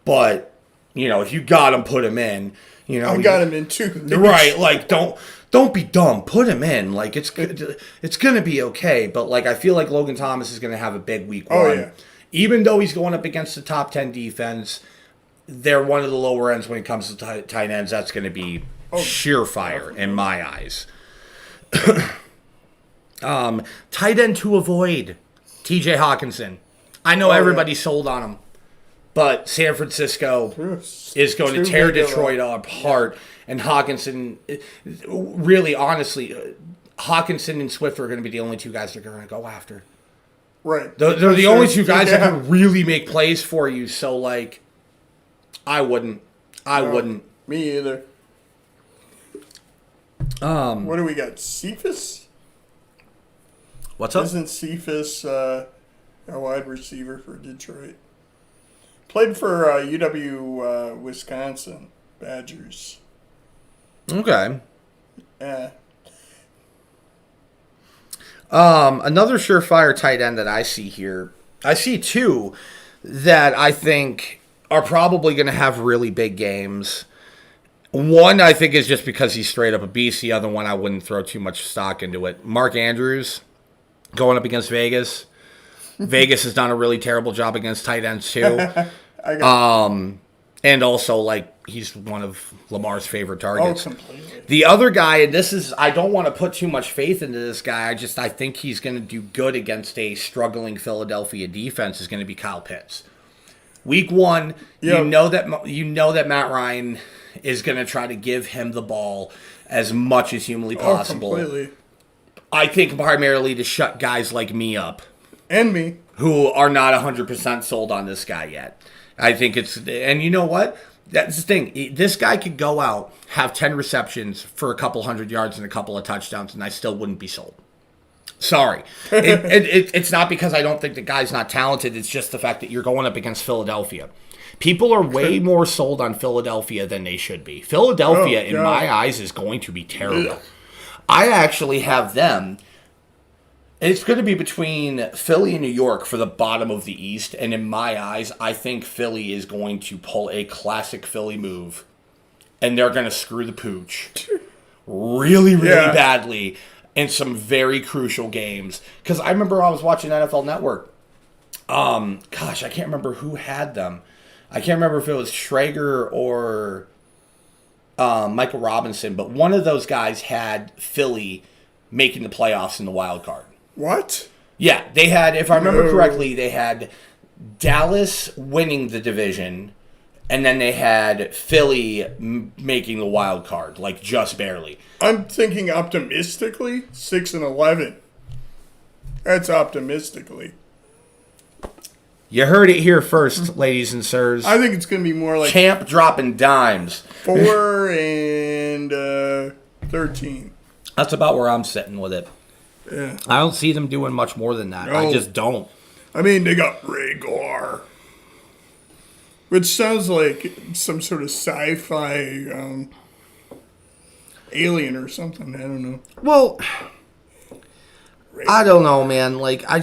But, if you got him, put him in. I got him in too. Right, don't be dumb. Put him in. It's going to be okay. But, I feel like Logan Thomas is going to have a big week one. Oh, yeah. Even though he's going up against the top 10 defense, they're one of the lower ends when it comes to tight ends. That's going to be surefire in my eyes. Tight end to avoid, TJ Hawkinson. I know everybody's sold on him. But San Francisco is going to tear Detroit apart. And Hawkinson, really, honestly, Hawkinson and Swift are going to be the only two guys they're going to go after. Right. They're the only two guys that can really make plays for you. So, I wouldn't. Me either. What do we got? Cephas? What's up? Isn't Cephas a wide receiver for Detroit? Played for UW Wisconsin Badgers. Okay. Yeah. Another surefire tight end that I see here. I see two that I think are probably going to have really big games. One, I think, is just because he's straight up a beast. The other one, I wouldn't throw too much stock into it. Mark Andrews going up against Vegas. Vegas has done a really terrible job against tight ends, too. And also, he's one of Lamar's favorite targets. Oh, completely. The other guy, and this is, I don't want to put too much faith into this guy. I think he's going to do good against a struggling Philadelphia defense, is going to be Kyle Pitts. Week one, you know that Matt Ryan is going to try to give him the ball as much as humanly possible. Oh, completely. I think primarily to shut guys like me up. And me. Who are not 100% sold on this guy yet. I think and you know what? That's the thing. This guy could go out, have 10 receptions for a couple hundred yards and a couple of touchdowns, and I still wouldn't be sold. Sorry. It's not because I don't think the guy's not talented. It's just the fact that you're going up against Philadelphia. People are way more sold on Philadelphia than they should be. Philadelphia, in my eyes, is going to be terrible. I actually have them It's going to be between Philly and New York for the bottom of the East. And in my eyes, I think Philly is going to pull a classic Philly move. And they're going to screw the pooch really, really badly in some very crucial games. Because I remember I was watching NFL Network. Gosh, I can't remember who had them. I can't remember if it was Schrager or Michael Robinson. But one of those guys had Philly making the playoffs in the wild card. What? Yeah, they had, if I remember correctly, they had Dallas winning the division, and then they had Philly making the wild card, like just barely. I'm thinking optimistically 6-11. That's optimistically. You heard it here first, ladies and sirs. I think it's going to be more like Champ dropping dimes. 4 and 13. That's about where I'm sitting with it. Yeah. I don't see them doing much more than that. No. I just don't. I mean, they got Rhaegar, which sounds like some sort of sci-fi alien or something. I don't know. Well, Rhaegar. I don't know, man. Like, I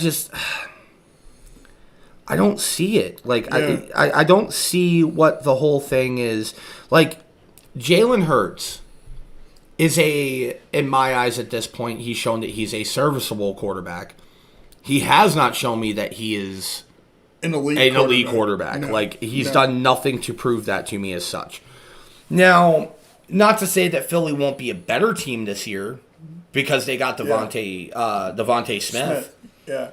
don't see it. Like, yeah. I don't see what the whole thing is. Like, Jalen Hurts is in my eyes at this point, he's shown that he's a serviceable quarterback. He has not shown me that he is an elite quarterback. No, like, he's done nothing to prove that to me as such. Now, not to say that Philly won't be a better team this year because they got Devontae Smith. Yeah.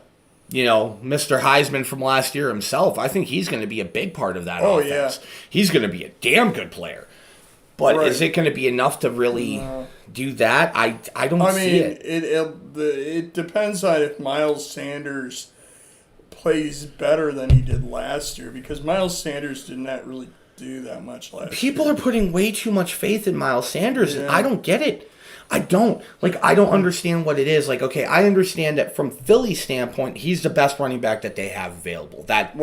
You know, Mr. Heisman from last year himself. I think he's going to be a big part of that offense. Yeah. He's going to be a damn good player. But is it going to be enough to really do that? I don't see it. It depends on if Miles Sanders plays better than he did last year, because Miles Sanders did not really do that much last year. People are putting way too much faith in Miles Sanders, and I don't get it. I don't understand what it is. Like, okay, I understand that from Philly's standpoint, he's the best running back that they have available. That's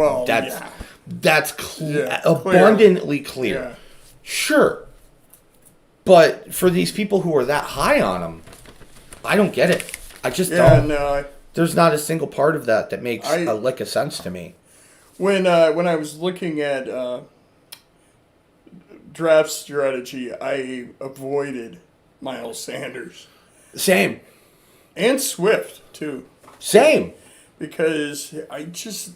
abundantly clear. Yeah. Sure. But for these people who are that high on him, I don't get it. I just don't. No, there's not a single part of that makes a lick of sense to me. When I was looking at draft strategy, I avoided Miles Sanders. Same. And Swift, too. Same. Because I just...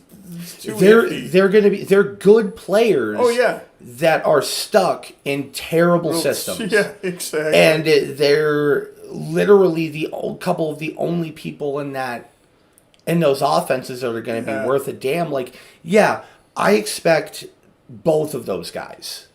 They're good players. Oh, yeah. That are stuck in terrible systems. Yeah, exactly. And they're literally couple of the only people in those offenses that are going to be worth a damn. Like, yeah, I expect both of those guys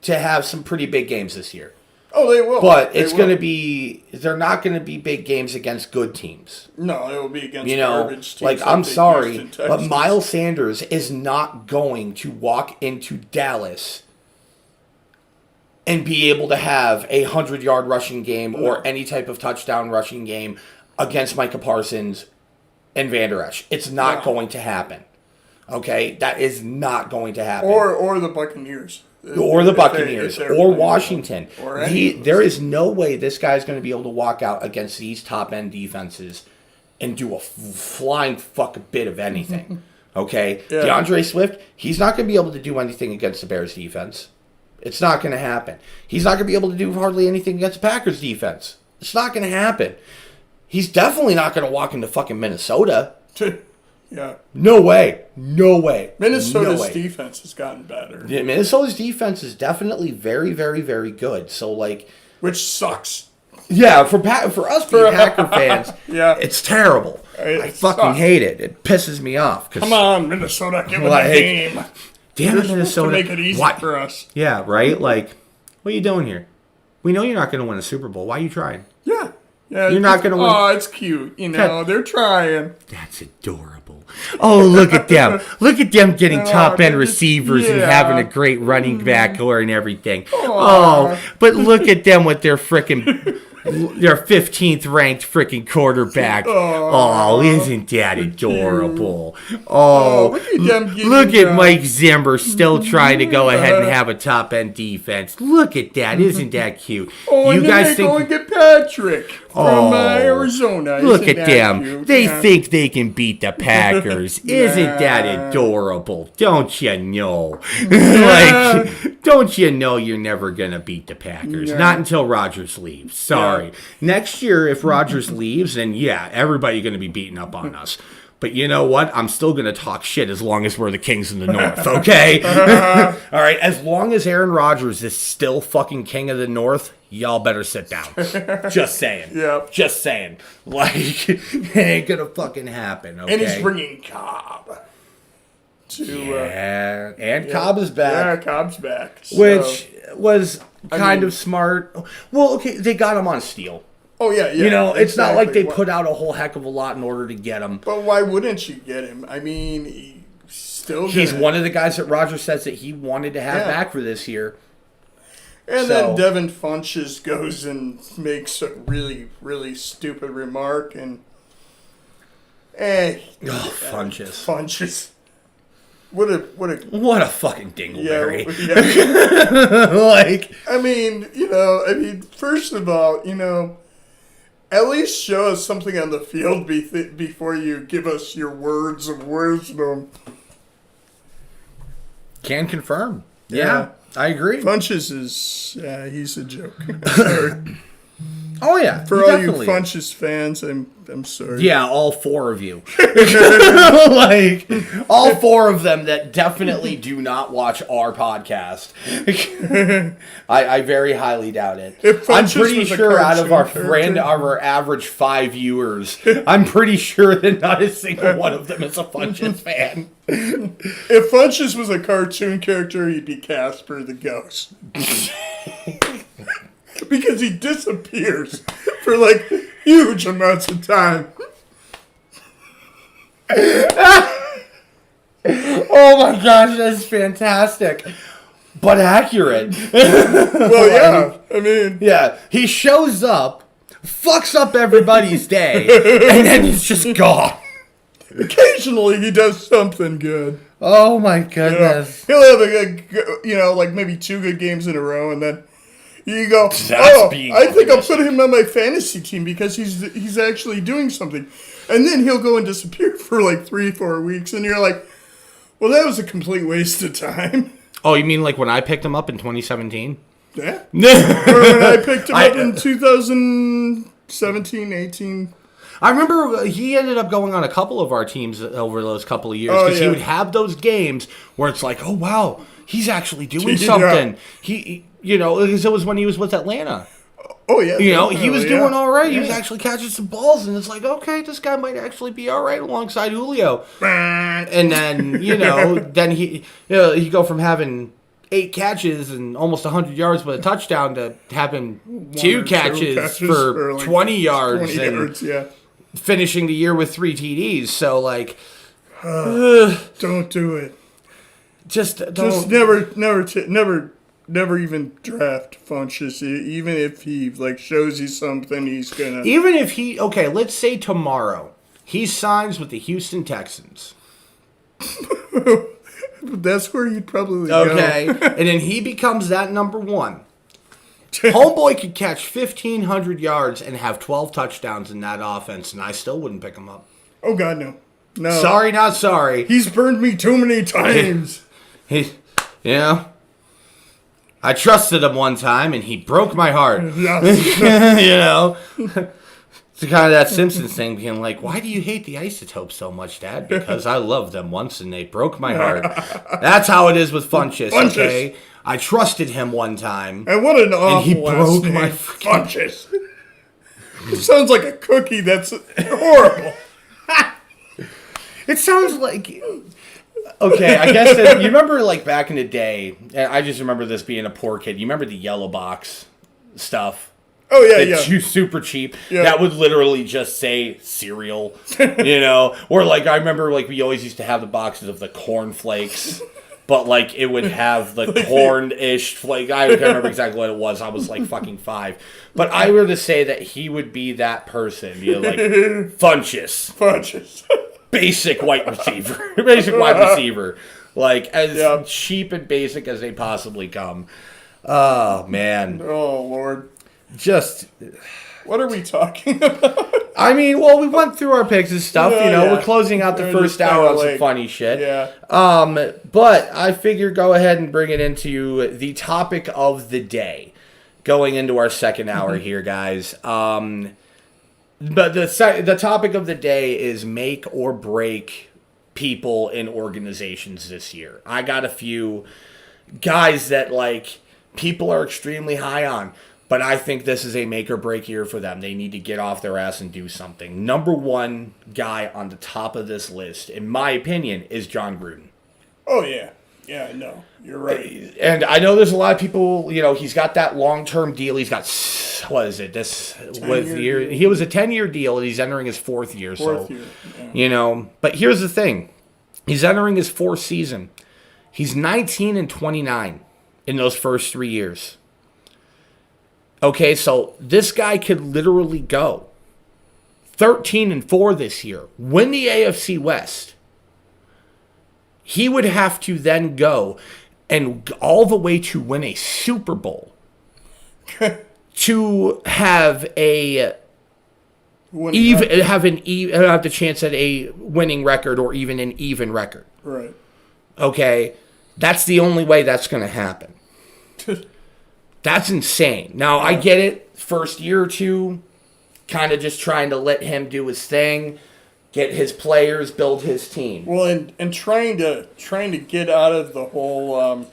to have some pretty big games this year. Oh, they will. But they're not going to be big games against good teams. No, it will be against garbage teams. Like, I'm sorry, but Miles Sanders is not going to walk into Dallas and be able to have a 100-yard rushing game or any type of touchdown rushing game against Micah Parsons and Van Der Esch. It's not going to happen. Okay? That is not going to happen. Or the Buccaneers. Or the Buccaneers, or Washington. There is no way this guy's going to be able to walk out against these top-end defenses and do a flying fuck bit of anything. Okay? Yeah. DeAndre Swift, he's not going to be able to do anything against the Bears defense. It's not going to happen. He's not going to be able to do hardly anything against the Packers defense. It's not going to happen. He's definitely not going to walk into fucking Minnesota. Yeah. No way. Minnesota's defense has gotten better. Yeah, Minnesota's defense is definitely very, very, very good. So, like... Which sucks. Yeah, for us being Packer fans, it's terrible. I fucking hate it. It pisses me off. Come on, Minnesota, give it a game. Damn it, Minnesota. To make it easy for us. Yeah, right? Like, what are you doing here? We know you're not going to win a Super Bowl. Why are you trying? Yeah. You're not going to win. Oh, it's cute. They're trying. That's adorable. Oh, look at them. Look at them getting top-end receivers and having a great running back core and everything. Oh, but look at them with their frickin' Their 15th ranked freaking quarterback. Oh, isn't that adorable? Oh, look at Mike Zimmer still trying to go ahead and have a top end defense. Look at that. Isn't that cute? Oh, you guys think go and get Patrick from Arizona. Look at them. Cute? They think they can beat the Packers. Isn't that adorable? Don't you know? Like, don't you know you're never going to beat the Packers? Not until Rodgers leaves. Sorry. Next year, if Rodgers leaves, then everybody's going to be beating up on us. But you know what? I'm still going to talk shit as long as we're the Kings in the North, okay? All right, as long as Aaron Rodgers is still fucking king of the North, y'all better sit down. Just saying. Yep. Just saying. Like, it ain't going to fucking happen, okay? And he's bringing Cobb. And Cobb is back. Yeah, Cobb's back. Which was kind of smart. Well, okay, they got him on steal. Oh, yeah. You know, it's not like they put out a whole heck of a lot in order to get him. But why wouldn't you get him? I mean, he's one of the guys that Rodgers says that he wanted to have back for this year. And then Devin Funchess goes and makes a really, really stupid remark. And Funchess. Funchess. What a fucking dingleberry. Like, I mean, first of all, at least show us something on the field before you give us your words of wisdom. Can confirm. Yeah, I agree. Funchess is, he's a joke. Sorry. Oh, yeah. For all you Funchess fans, I'm sorry. Yeah, all four of you. Like, all four of them that definitely do not watch our podcast. I very highly doubt it. I'm pretty sure out of our average 5 viewers, I'm pretty sure that not a single one of them is a Funchess fan. If Funchess was a cartoon character, he'd be Casper the Ghost. Because he disappears for, like, huge amounts of time. Oh my gosh, that's fantastic. But accurate. Well, yeah. I mean... Yeah, he shows up, fucks up everybody's day, and then he's just gone. Occasionally, he does something good. Oh my goodness. He'll have, like, maybe 2 good games in a row, and then... You go, I think I'll put him on my fantasy team because he's actually doing something. And then he'll go and disappear for like 3-4 weeks. And you're like, well, that was a complete waste of time. Oh, you mean like when I picked him up in 2017? Yeah. Or when I picked him up in 2017, 18. I remember he ended up going on a couple of our teams over those couple of years because he would have those games where it's like, oh, wow, he's actually doing something. Because it was when he was with Atlanta. Oh, yeah. He was doing all right. He was actually catching some balls, and it's like, okay, this guy might actually be all right alongside Julio. And then, then he go from having 8 catches and almost 100 yards with a touchdown to having 2 catches for like 20 yards. 20 yards, finishing the year with 3 TDs. So, like... don't do it. Just don't. Just never even draft Funchess, even if he shows you something he's gonna. Even if let's say tomorrow he signs with the Houston Texans. That's where you'd probably go. Okay, and then he becomes that number 1. Homeboy could catch 1,500 yards and have 12 touchdowns in that offense, and I still wouldn't pick him up. Oh God, no. Sorry, not sorry. He's burned me too many times. I trusted him one time, and he broke my heart. It's kind of that Simpsons thing, being like, why do you hate the Isotopes so much, Dad? Because I loved them once, and they broke my heart. That's how it is with Funchess, okay? I trusted him one time. And what an awful and he broke name. My Funchess. It sounds like a cookie that's horrible. It sounds like... Okay, I guess you remember back in the day, and I just remember this being a poor kid. You remember the yellow box stuff? Oh, yeah. Super cheap. Yeah. That would literally just say cereal, Or I remember we always used to have the boxes of the cornflakes but like it would have the corn-ish, like I can't remember exactly what it was. I was like fucking 5. But I were to say that he would be that person, like Funchess. Basic wide receiver. Like as cheap and basic as they possibly come. Oh man. Oh Lord. Just what are we talking about? I mean, well, we went through our picks and stuff. We're closing out the first hour on some funny shit. Yeah. But I figure go ahead and bring it into the topic of the day. Going into our second hour here, guys. But the topic of the day is make or break people in organizations this year. I got a few guys that like people are extremely high on, but I think this is a make or break year for them. They need to get off their ass and do something. Number one guy on the top of this list, in my opinion, is John Gruden. Oh yeah. Yeah, no, you're right. And I know there's a lot of people, he's got that long-term deal. He's got, what is it? He was a 10-year deal, and he's entering his fourth year. Yeah. But here's the thing. He's entering his fourth season. He's 19 and 29 in those first 3 years. Okay, so this guy could literally go 13 and 4 this year, win the AFC West. He would have to then go and all the way to win a Super Bowl to have have the chance at a winning record or even an even record. Right. Okay, that's the only way that's going to happen. That's insane. Now I get it. First year or two, kind of just trying to let him do his thing. Get his players, build his team. Well, and trying to get out of the whole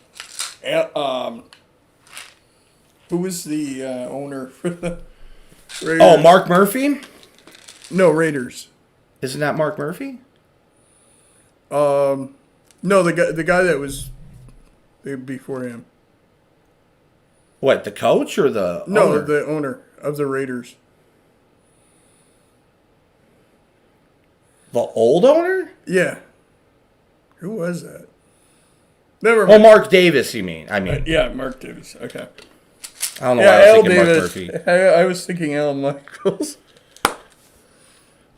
who was the owner for the Raiders? Oh, Mark Murphy? No, Raiders. Isn't that Mark Murphy? No, the guy that was before him. What, the coach or the owner? The owner of the Raiders. The old owner? Yeah. Who was that? Never mind. Oh, Mark Davis, you mean? Yeah, Mark Davis. Okay. I don't know why I was thinking Mark Murphy. I was thinking Al Michaels.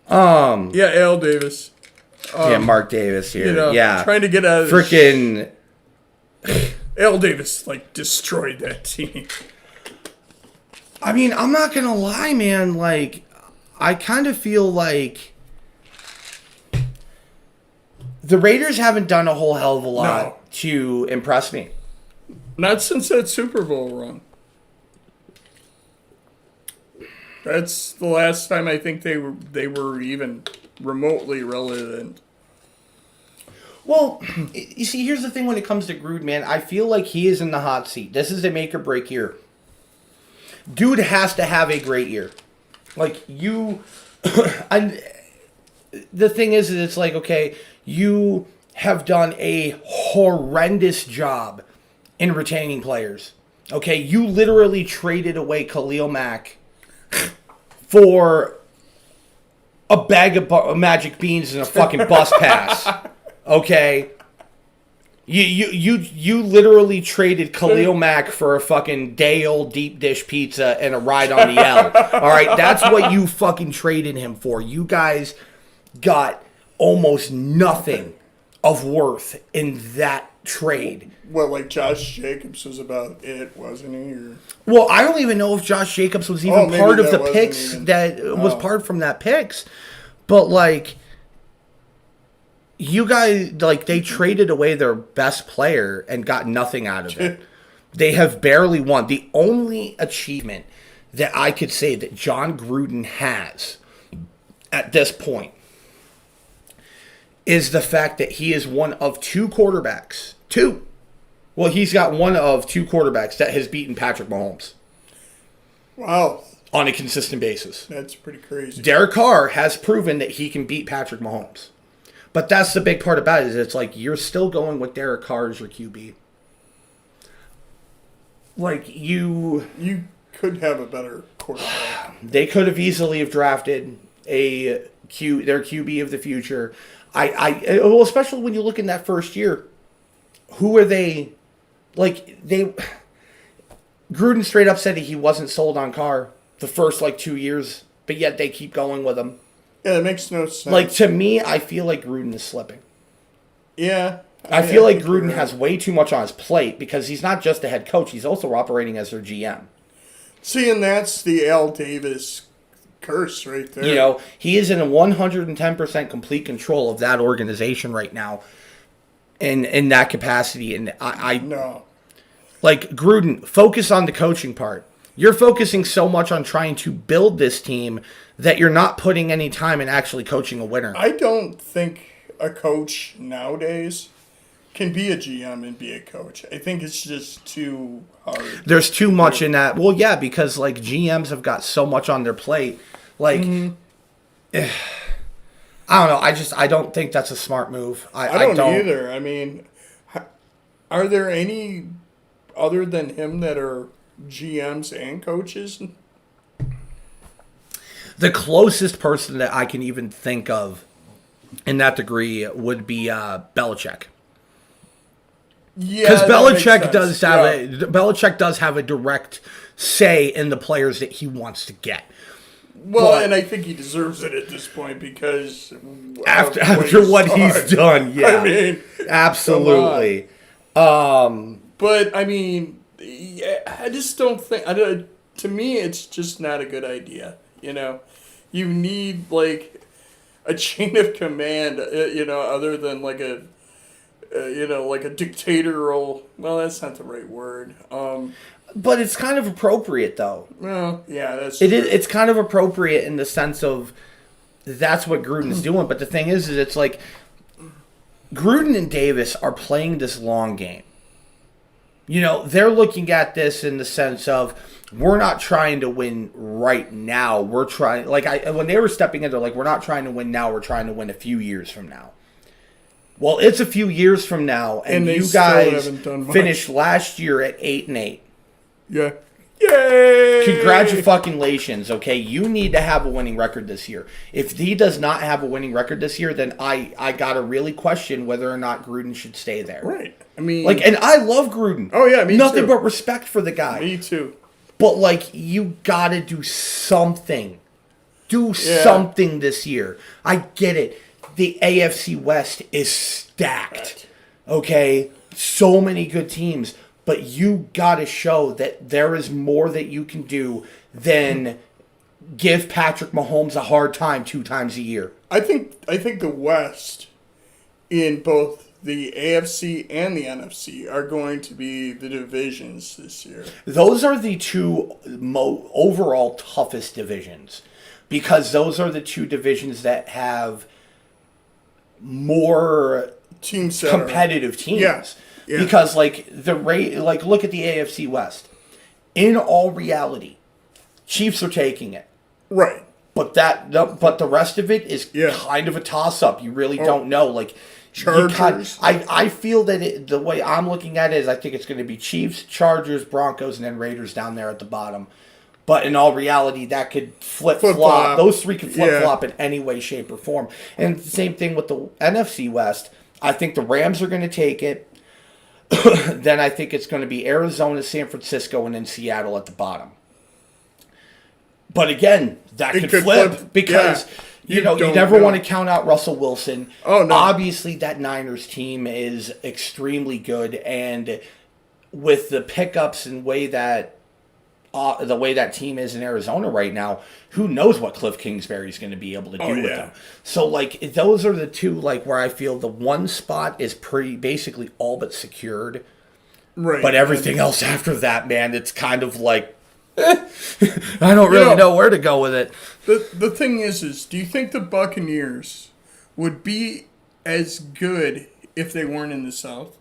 Yeah, Al Davis. Mark Davis here. Trying to get out of freaking Al Davis destroyed that team. I mean, I'm not gonna lie, man. Like, I kind of feel like the Raiders haven't done a whole hell of a lot to impress me. Not since that Super Bowl run. That's the last time I think they were even remotely relevant. Well, you see, here's the thing when it comes to Gruden, man. I feel like he is in the hot seat. This is a make or break year. Dude has to have a great year. Like, the thing is it's like, okay, you have done a horrendous job in retaining players. Okay, you literally traded away Khalil Mack for a bag of magic beans and a fucking bus pass. Okay, you literally traded Khalil Mack for a fucking day-old deep dish pizza and a ride on the L. All right, that's what you fucking traded him for. You guys got almost nothing of worth in that trade. What, like Josh Jacobs was about it, wasn't he? Or? Well, I don't even know if Josh Jacobs was even part of the picks was part from that picks. But, like, you guys, like, they traded away their best player and got nothing out of it. They have barely won. The only achievement that I could say that John Gruden has at this point is the fact that he is one of two quarterbacks. Well, he's got one of two quarterbacks that has beaten Patrick Mahomes. Wow. On a consistent basis. That's pretty crazy. Derek Carr has proven that he can beat Patrick Mahomes. But that's the big part about it, is it's like you're still going with Derek Carr as your QB. Like, you could have a better quarterback. They could have easily have drafted their QB of the future. Well, especially when you look in that first year. who are they? Like, Gruden straight up said he wasn't sold on Carr the first, 2 years, but yet they keep going with him. Yeah, that makes no sense. Like, to me, I feel like Gruden is slipping. Yeah. I feel like Gruden has way too much on his plate because he's not just a head coach. He's also operating as their GM. See, and that's the Al Davis curse right there. He is in a 110% complete control of that organization right now in that capacity. And No. Like, Gruden, focus on the coaching part. You're focusing so much on trying to build this team that you're not putting any time in actually coaching a winner. I don't think a coach nowadays can be a GM and be a coach. I think it's just too hard. There's too much in that. Well, yeah, because GMs have got so much on their plate. I don't know. I don't think that's a smart move. I don't either. I mean, are there any other than him that are GMs and coaches? The closest person that I can even think of in that degree would be Belichick. Yeah, because Belichick does have a direct say in the players that he wants to get. Well, and I think he deserves it at this point because after what he's done, yeah, I mean, absolutely. But I mean, I just don't think. To me, it's just not a good idea. You need a chain of command. Other than a dictatorial. Well, that's not the right word. But it's kind of appropriate, though. Well, yeah, that's true. It's kind of appropriate in the sense of that's what Gruden's doing. But the thing is it's like Gruden and Davis are playing this long game. They're looking at this in the sense of we're not trying to win right now. We're trying, when they were stepping in, they're like, we're not trying to win now. We're trying to win a few years from now. Well, it's a few years from now, and you guys finished last year at 8-8. Yeah. Yay! Congratulations, okay? You need to have a winning record this year. If he does not have a winning record this year, then I gotta really question whether or not Gruden should stay there. Right. I mean... and I love Gruden. Oh, yeah, me Nothing too. but respect for the guy. Me too. But, you gotta do something. Do something this year. I get it. The AFC West is stacked. Okay? So many good teams. But you gotta show that there is more that you can do than give Patrick Mahomes a hard time 2 times a year. I think the West, in both the AFC and the NFC, are going to be the divisions this year. Those are the two overall toughest divisions. Because those are the two divisions that have more competitive teams. Yeah. Yeah. Because look at the AFC West. In all reality, Chiefs are taking it. Right. But the rest of it is kind of a toss up. You really don't know. Chargers. I feel that the way I'm looking at it is I think it's going to be Chiefs, Chargers, Broncos, and then Raiders down there at the bottom. But in all reality, that could flip-flop. Those three could flip-flop in any way, shape, or form. And the same thing with the NFC West. I think the Rams are going to take it. Then I think it's going to be Arizona, San Francisco, and then Seattle at the bottom. But again, that could flip because you never want to count out Russell Wilson. Oh no! Obviously, that Niners team is extremely good, and with the pickups and the way that team is in Arizona right now, who knows what Cliff Kingsbury is going to be able to do with them. So, those are the two, where I feel the one spot is basically all but secured. Right. But everything else after that, man, it's kind of I don't really know where to go with it. The thing is, do you think the Buccaneers would be as good if they weren't in the South?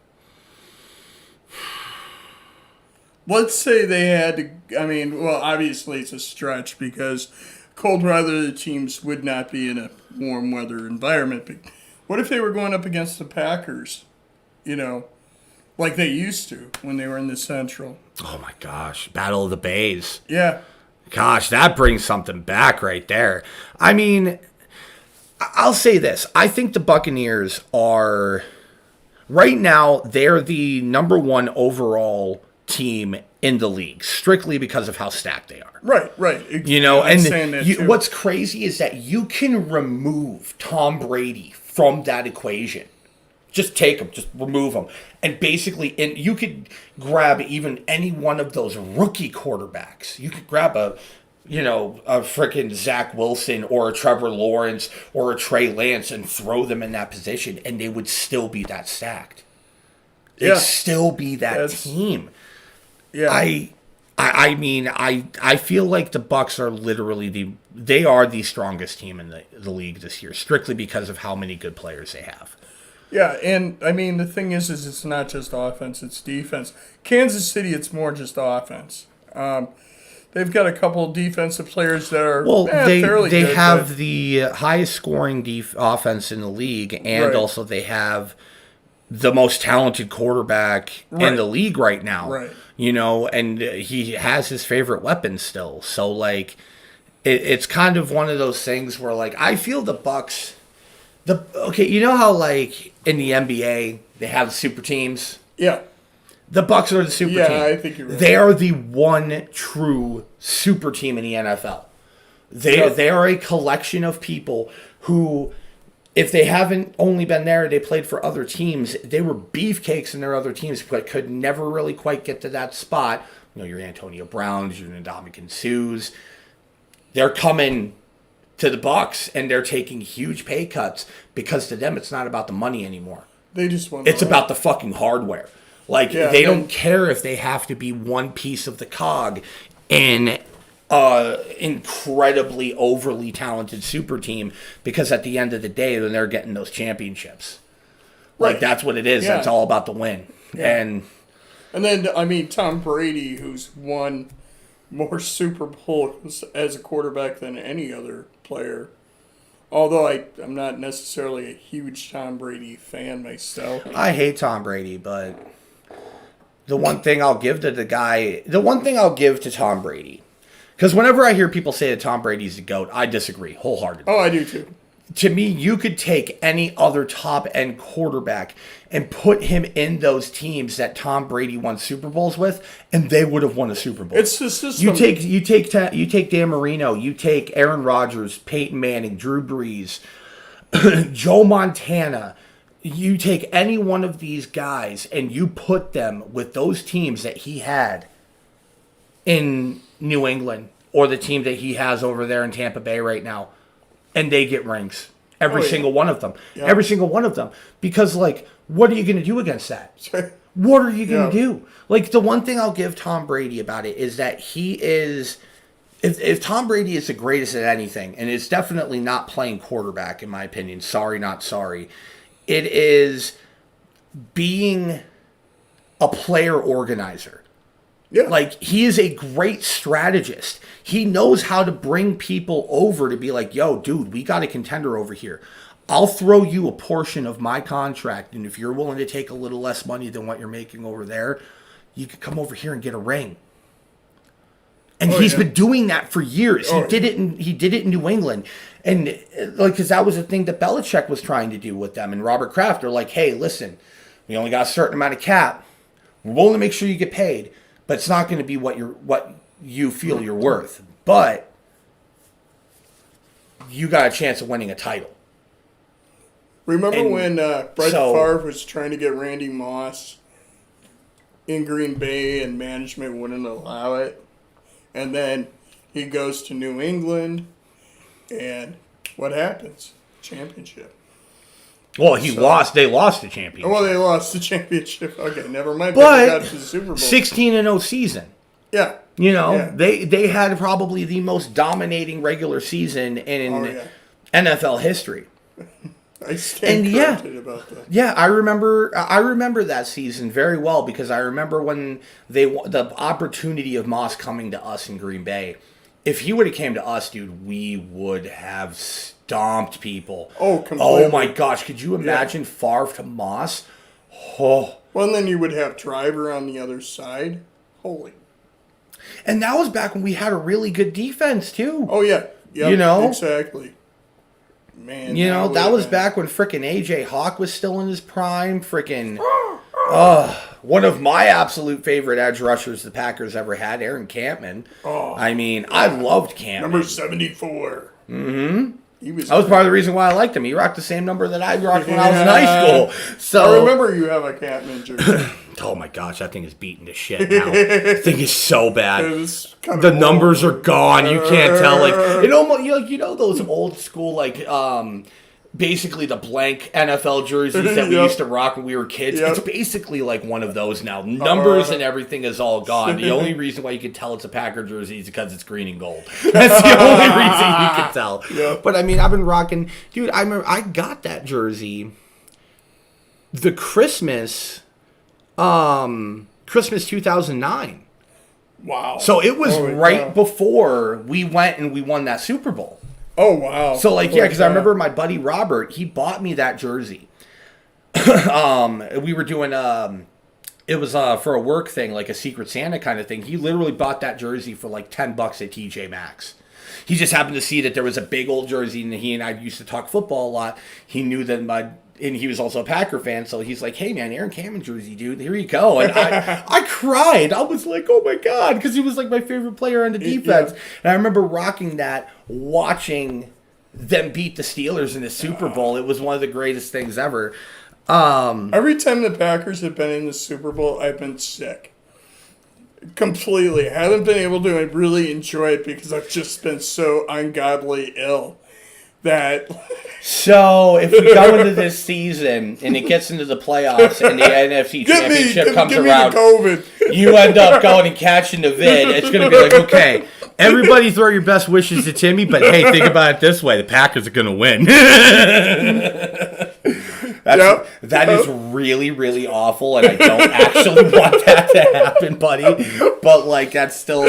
Let's say they had to, obviously it's a stretch because cold weather teams would not be in a warm weather environment. But what if they were going up against the Packers, like they used to when they were in the Central? Oh my gosh, Battle of the Bays. Yeah. Gosh, that brings something back right there. I mean, I'll say this. I think the Buccaneers are Right now, they're the number one overall team in the league, strictly because of how stacked they are. Right. You know, I'm saying that too. what's crazy is that you can remove Tom Brady from that equation. Just take him, just remove him. And basically, you could grab even any one of those rookie quarterbacks. You could grab a freaking Zach Wilson or a Trevor Lawrence or a Trey Lance and throw them in that position, and they would still be that stacked. They'd still be that team. Yeah. I mean, I feel like the Bucs are literally they are the strongest team in the league this year, strictly because of how many good players they have. Yeah, and I mean the thing is it's not just offense; it's defense. Kansas City, it's more just offense. They've got a couple of defensive players that are fairly good. They have the highest scoring offense in the league, and also they have the most talented quarterback in the league right now. Right. You know, and he has his favorite weapon still. So like, it's kind of one of those things where like I feel the Bucs. You know how like in the NBA they have super teams? Yeah. The Bucs are the super team. Yeah, I think you're right. They are the one true super team in the NFL. They are a collection of people who, if they haven't only been there, they played for other teams. They were beefcakes in their other teams, but could never really quite get to that spot. You know, your Antonio Browns, your Ndamukong Suhs. They're coming to the Bucs, and they're taking huge pay cuts because to them it's not about the money anymore. They just want. It's about the fucking hardware. Like they don't care if they have to be one piece of the cog in incredibly overly talented super team, because at the end of the day, then they're getting those championships. Like that's what it is. Yeah. It's all about the win. Yeah. And then I mean Tom Brady, who's won more Super Bowls as a quarterback than any other player. Although I'm not necessarily a huge Tom Brady fan myself. I hate Tom Brady, but the one thing I'll give to Tom Brady, because whenever I hear people say that Tom Brady's the GOAT, I disagree wholeheartedly. Oh, I do too. To me, you could take any other top-end quarterback and put him in those teams that Tom Brady won Super Bowls with, and they would have won a Super Bowl. It's the system. You take Dan Marino, you take Aaron Rodgers, Peyton Manning, Drew Brees, Joe Montana. You take any one of these guys and you put them with those teams that he had in New England, or the team that he has over there in Tampa Bay right now, and they get rings. Every single one of them. Yeah. Every single one of them. Because, like, what are you going to do against that? What are you going to do? Like, the one thing I'll give Tom Brady about it is that he is... If Tom Brady is the greatest at anything, and it's definitely not playing quarterback, in my opinion, sorry, not sorry, it is being a player organizer. Yeah. Like, he is a great strategist. He knows how to bring people over to be like, yo, dude, we got a contender over here. I'll throw you a portion of my contract, and if you're willing to take a little less money than what you're making over there, you could come over here and get a ring. And he's been doing that for years. He did it in New England. And like, because that was the thing that Belichick was trying to do with them. And Robert Kraft are like, hey, listen, we only got a certain amount of cap. We're willing to make sure you get paid, but it's not going to be what you feel you're worth. But you got a chance of winning a title. Remember when Brett Favre was trying to get Randy Moss in Green Bay and management wouldn't allow it? And then he goes to New England, and what happens? Championship. Well, lost. They lost the championship. Well, they lost the championship. Okay, never mind. But they got to the Super Bowl. 16-0 season. Yeah. You know, they had probably the most dominating regular season in NFL history. I stand corrected about that. Yeah, I remember that season very well, because I remember when the opportunity of Moss coming to us in Green Bay. If he would have came to us, dude, we would have stomped people. Oh, completely. Oh my gosh, could you imagine Favre to Moss? Oh. Well, and then you would have Driver on the other side. Holy. And that was back when we had a really good defense too. Oh yeah. Yep, you know? Exactly. Man, You know, that was back when frickin' AJ Hawk was still in his prime. Frickin', one of my absolute favorite edge rushers the Packers ever had, Aaron Campman. Oh, I mean, I loved Campman. number 74. Mm-hmm. He was. That was part of the reason why I liked him. He rocked the same number that I rocked when I was in high school. So I remember you have a Campman jersey. Oh my gosh, that thing is beaten to shit now. That thing is so bad. The numbers are gone. You can't tell. Like it almost, you know those old school basically the blank NFL jerseys that we used to rock when we were kids. It's basically like one of those now. Numbers and everything is all gone. The only reason why you can tell it's a Packer jersey is because it's green and gold. That's the only reason you can tell. Yeah. But I mean, I've been rocking, dude. I remember I got that jersey the Christmas 2009. Wow. So it was before we went and we won that Super Bowl. Oh, wow. So, because I remember my buddy Robert, he bought me that jersey. We were doing, it was for a work thing, like a Secret Santa kind of thing. He literally bought that jersey for like $10 at TJ Maxx. He just happened to see that there was a big old jersey, and he and I used to talk football a lot. He knew that and he was also a Packer fan, so he's like, hey, man, Aaron Campman jersey, dude, here you go. And I cried. I was like, oh, my God, because he was like my favorite player on the defense. Yeah. And I remember rocking that, watching them beat the Steelers in the Super Bowl. It was one of the greatest things ever. Every time the Packers have been in the Super Bowl, I've been sick. Completely. I haven't been able to really enjoy it because I've just been so ungodly ill. So, if we go into this season and it gets into the playoffs and the NFC Championship comes around, you end up going and catching the vid, it's going to be like, okay, everybody throw your best wishes to Timmy, but hey, think about it this way, the Packers are going to win. That is really, really awful, and I don't actually want that to happen, buddy, but like, that's still...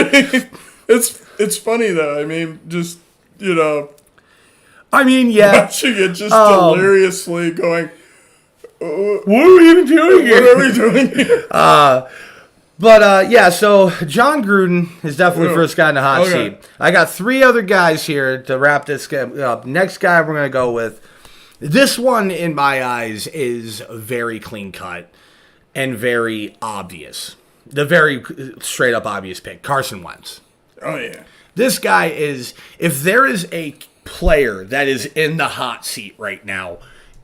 It's funny, though. I mean, just, yeah. Watching it just deliriously going, what are we even doing here? What are we doing here? So John Gruden is definitely first guy in the hot seat. I got 3 other guys here to wrap this game up. Next guy we're going to go with, this one in my eyes is very clean cut and very obvious. The very straight up obvious pick, Carson Wentz. Oh, yeah. This guy is, if there is a player that is in the hot seat right now,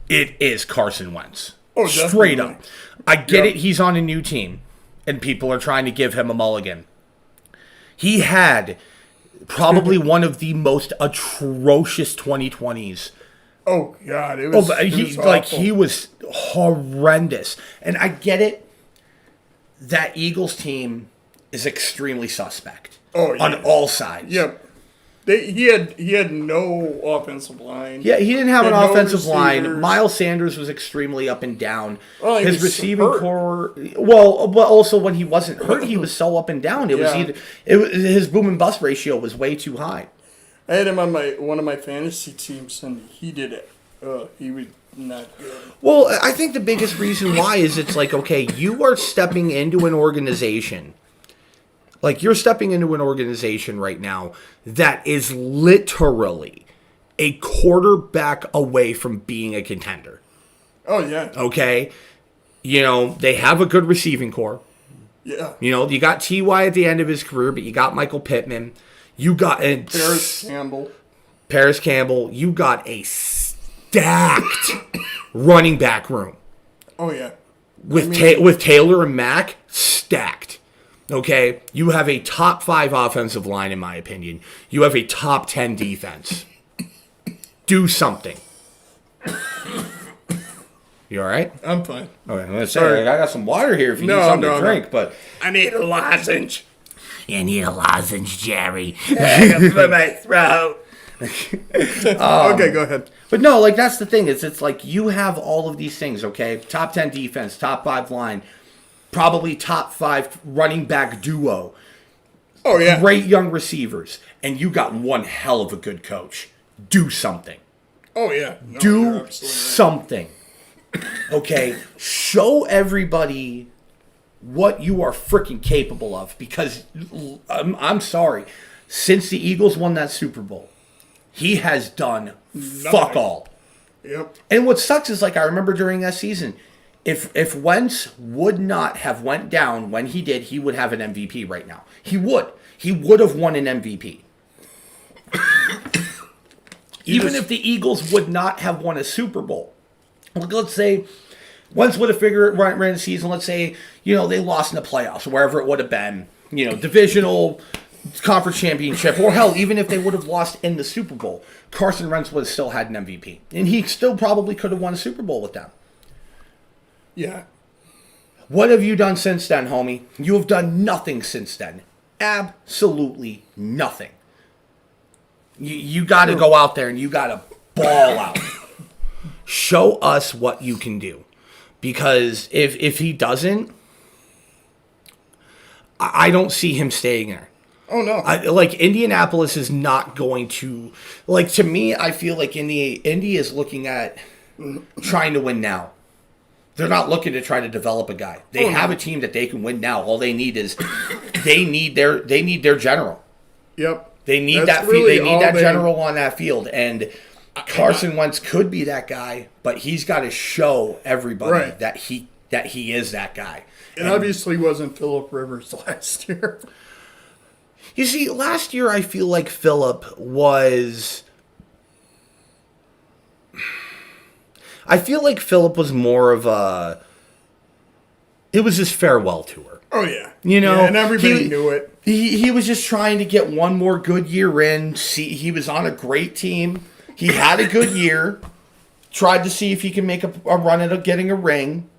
it is Carson Wentz. Oh, straight up. I get it. He's on a new team, and people are trying to give him a mulligan. He had probably one of the most atrocious 2020s. Oh God, it was. He was horrendous, and I get it. That Eagles team is extremely suspect. On all sides. Yep. He had no offensive line. Yeah, he didn't have an offensive line. Miles Sanders was extremely up and down. Well, his receiving core. Well, but also when he wasn't hurt, he was so up and down. His boom and bust ratio was way too high. I had him on one of my fantasy teams, and he did it. He was not good. Well, I think the biggest reason why is it's like, okay, you are stepping into an organization. Like, you're stepping into an organization right now that is literally a quarterback away from being a contender. Oh, yeah. Okay? They have a good receiving core. Yeah. You got T.Y. at the end of his career, but you got Michael Pittman. You got... Paris Campbell. You got a stacked running back room. Oh, yeah. With Taylor and Mack, stacked. Okay, you have a top 5 offensive line, in my opinion. You have a top 10 defense. Do something. You all right? I'm fine. Okay, I'm gonna say I got some water here if you need something to drink, but I need a lozenge. You need a lozenge, Jerry. I got for my throat. Okay, go ahead. But no, like that's the thing. It's like you have all of these things. Okay, top 10 defense, top 5 line. Probably top 5 running back duo. Oh, yeah. Great young receivers. And you got one hell of a good coach. Do something. Oh, yeah. Do something. Okay? Show everybody what you are freaking capable of. Because, I'm sorry, since the Eagles won that Super Bowl, he has done Fuck all. Yep. And what sucks is, like, I remember during that season, if Wentz would not have went down when he did, he would have an MVP right now. He would. He would have won an MVP. Even if the Eagles would not have won a Super Bowl. Let's say Wentz would have ran the season. Let's say, they lost in the playoffs, wherever it would have been. Divisional, conference championship, or hell, even if they would have lost in the Super Bowl, Carson Wentz would have still had an MVP. And he still probably could have won a Super Bowl with them. Yeah. What have you done since then, homie? You have done nothing since then. Absolutely nothing. You got to go out there and you got to ball out. Show us what you can do. Because if he doesn't, I don't see him staying there. Oh, no. Indianapolis is not going to... to me, I feel like Indy is looking at trying to win now. They're not looking to try to develop a guy. They have a team that they can win now. All they need is... They need their general. Yep. They need they need that general on that field. And Carson Wentz could be that guy, but he's got to show everybody that he is that guy. It obviously wasn't Phillip Rivers last year. You see, last year I feel like Phillip was... I feel like Phillip was more of a... It was his farewell tour. Oh, yeah. And everybody knew it. He was just trying to get one more good year in. See, he was on a great team. He had a good year. Tried to see if he can make a run at getting a ring.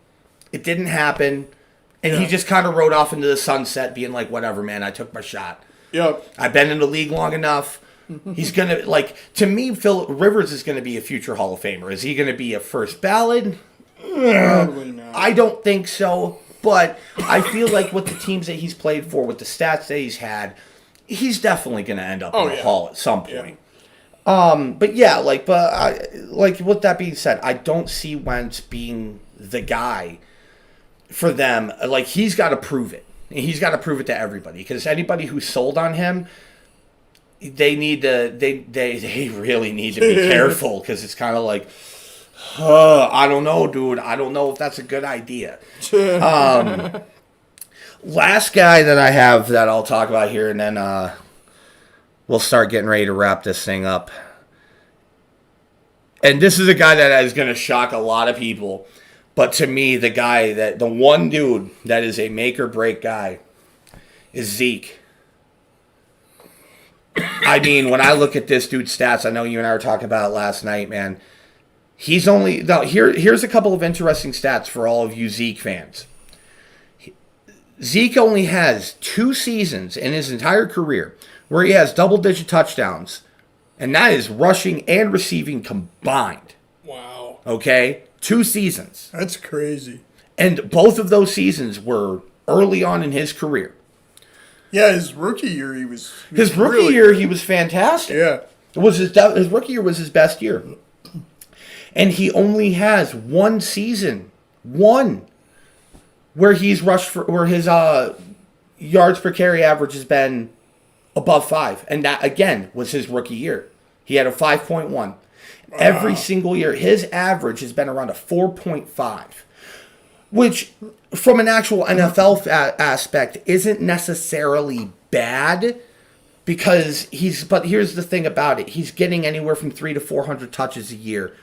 It didn't happen. And he just kind of rode off into the sunset being like, whatever, man, I took my shot. Yep. I've been in the league long enough. He's going to, to me, Phillip Rivers is going to be a future Hall of Famer. Is he going to be a first ballot? Probably not. I don't think so. But I feel like with the teams that he's played for, with the stats that he's had, he's definitely going to end up in the Hall at some point. Yeah. But with that being said, I don't see Wentz being the guy for them. He's got to prove it. He's got to prove it to everybody, because anybody who's sold on him, they really need to be careful, because it's kind of like, I don't know, dude. I don't know if that's a good idea. Last guy that I have that I'll talk about here, and then we'll start getting ready to wrap this thing up. And this is a guy that is going to shock a lot of people. But to me, the one dude that is a make or break guy is Zeke. I mean, when I look at this dude's stats, I know you and I were talking about it last night, man. Here's a couple of interesting stats for all of you Zeke fans. Zeke only has 2 seasons in his entire career where he has double-digit touchdowns, and that is rushing and receiving combined. Wow. Okay? 2 seasons. That's crazy. And both of those seasons were early on in his career. Yeah, his rookie year he was he was fantastic. Yeah. His rookie year was his best year. And he only has 1 season, where he's rushed where his yards per carry average has been above 5, and that again was his rookie year. He had a 5.1. Wow. Every single year, his average has been around a 4.5, which, from an actual NFL aspect, isn't necessarily bad. But here's the thing about it: he's getting anywhere from 300 to 400 touches a year.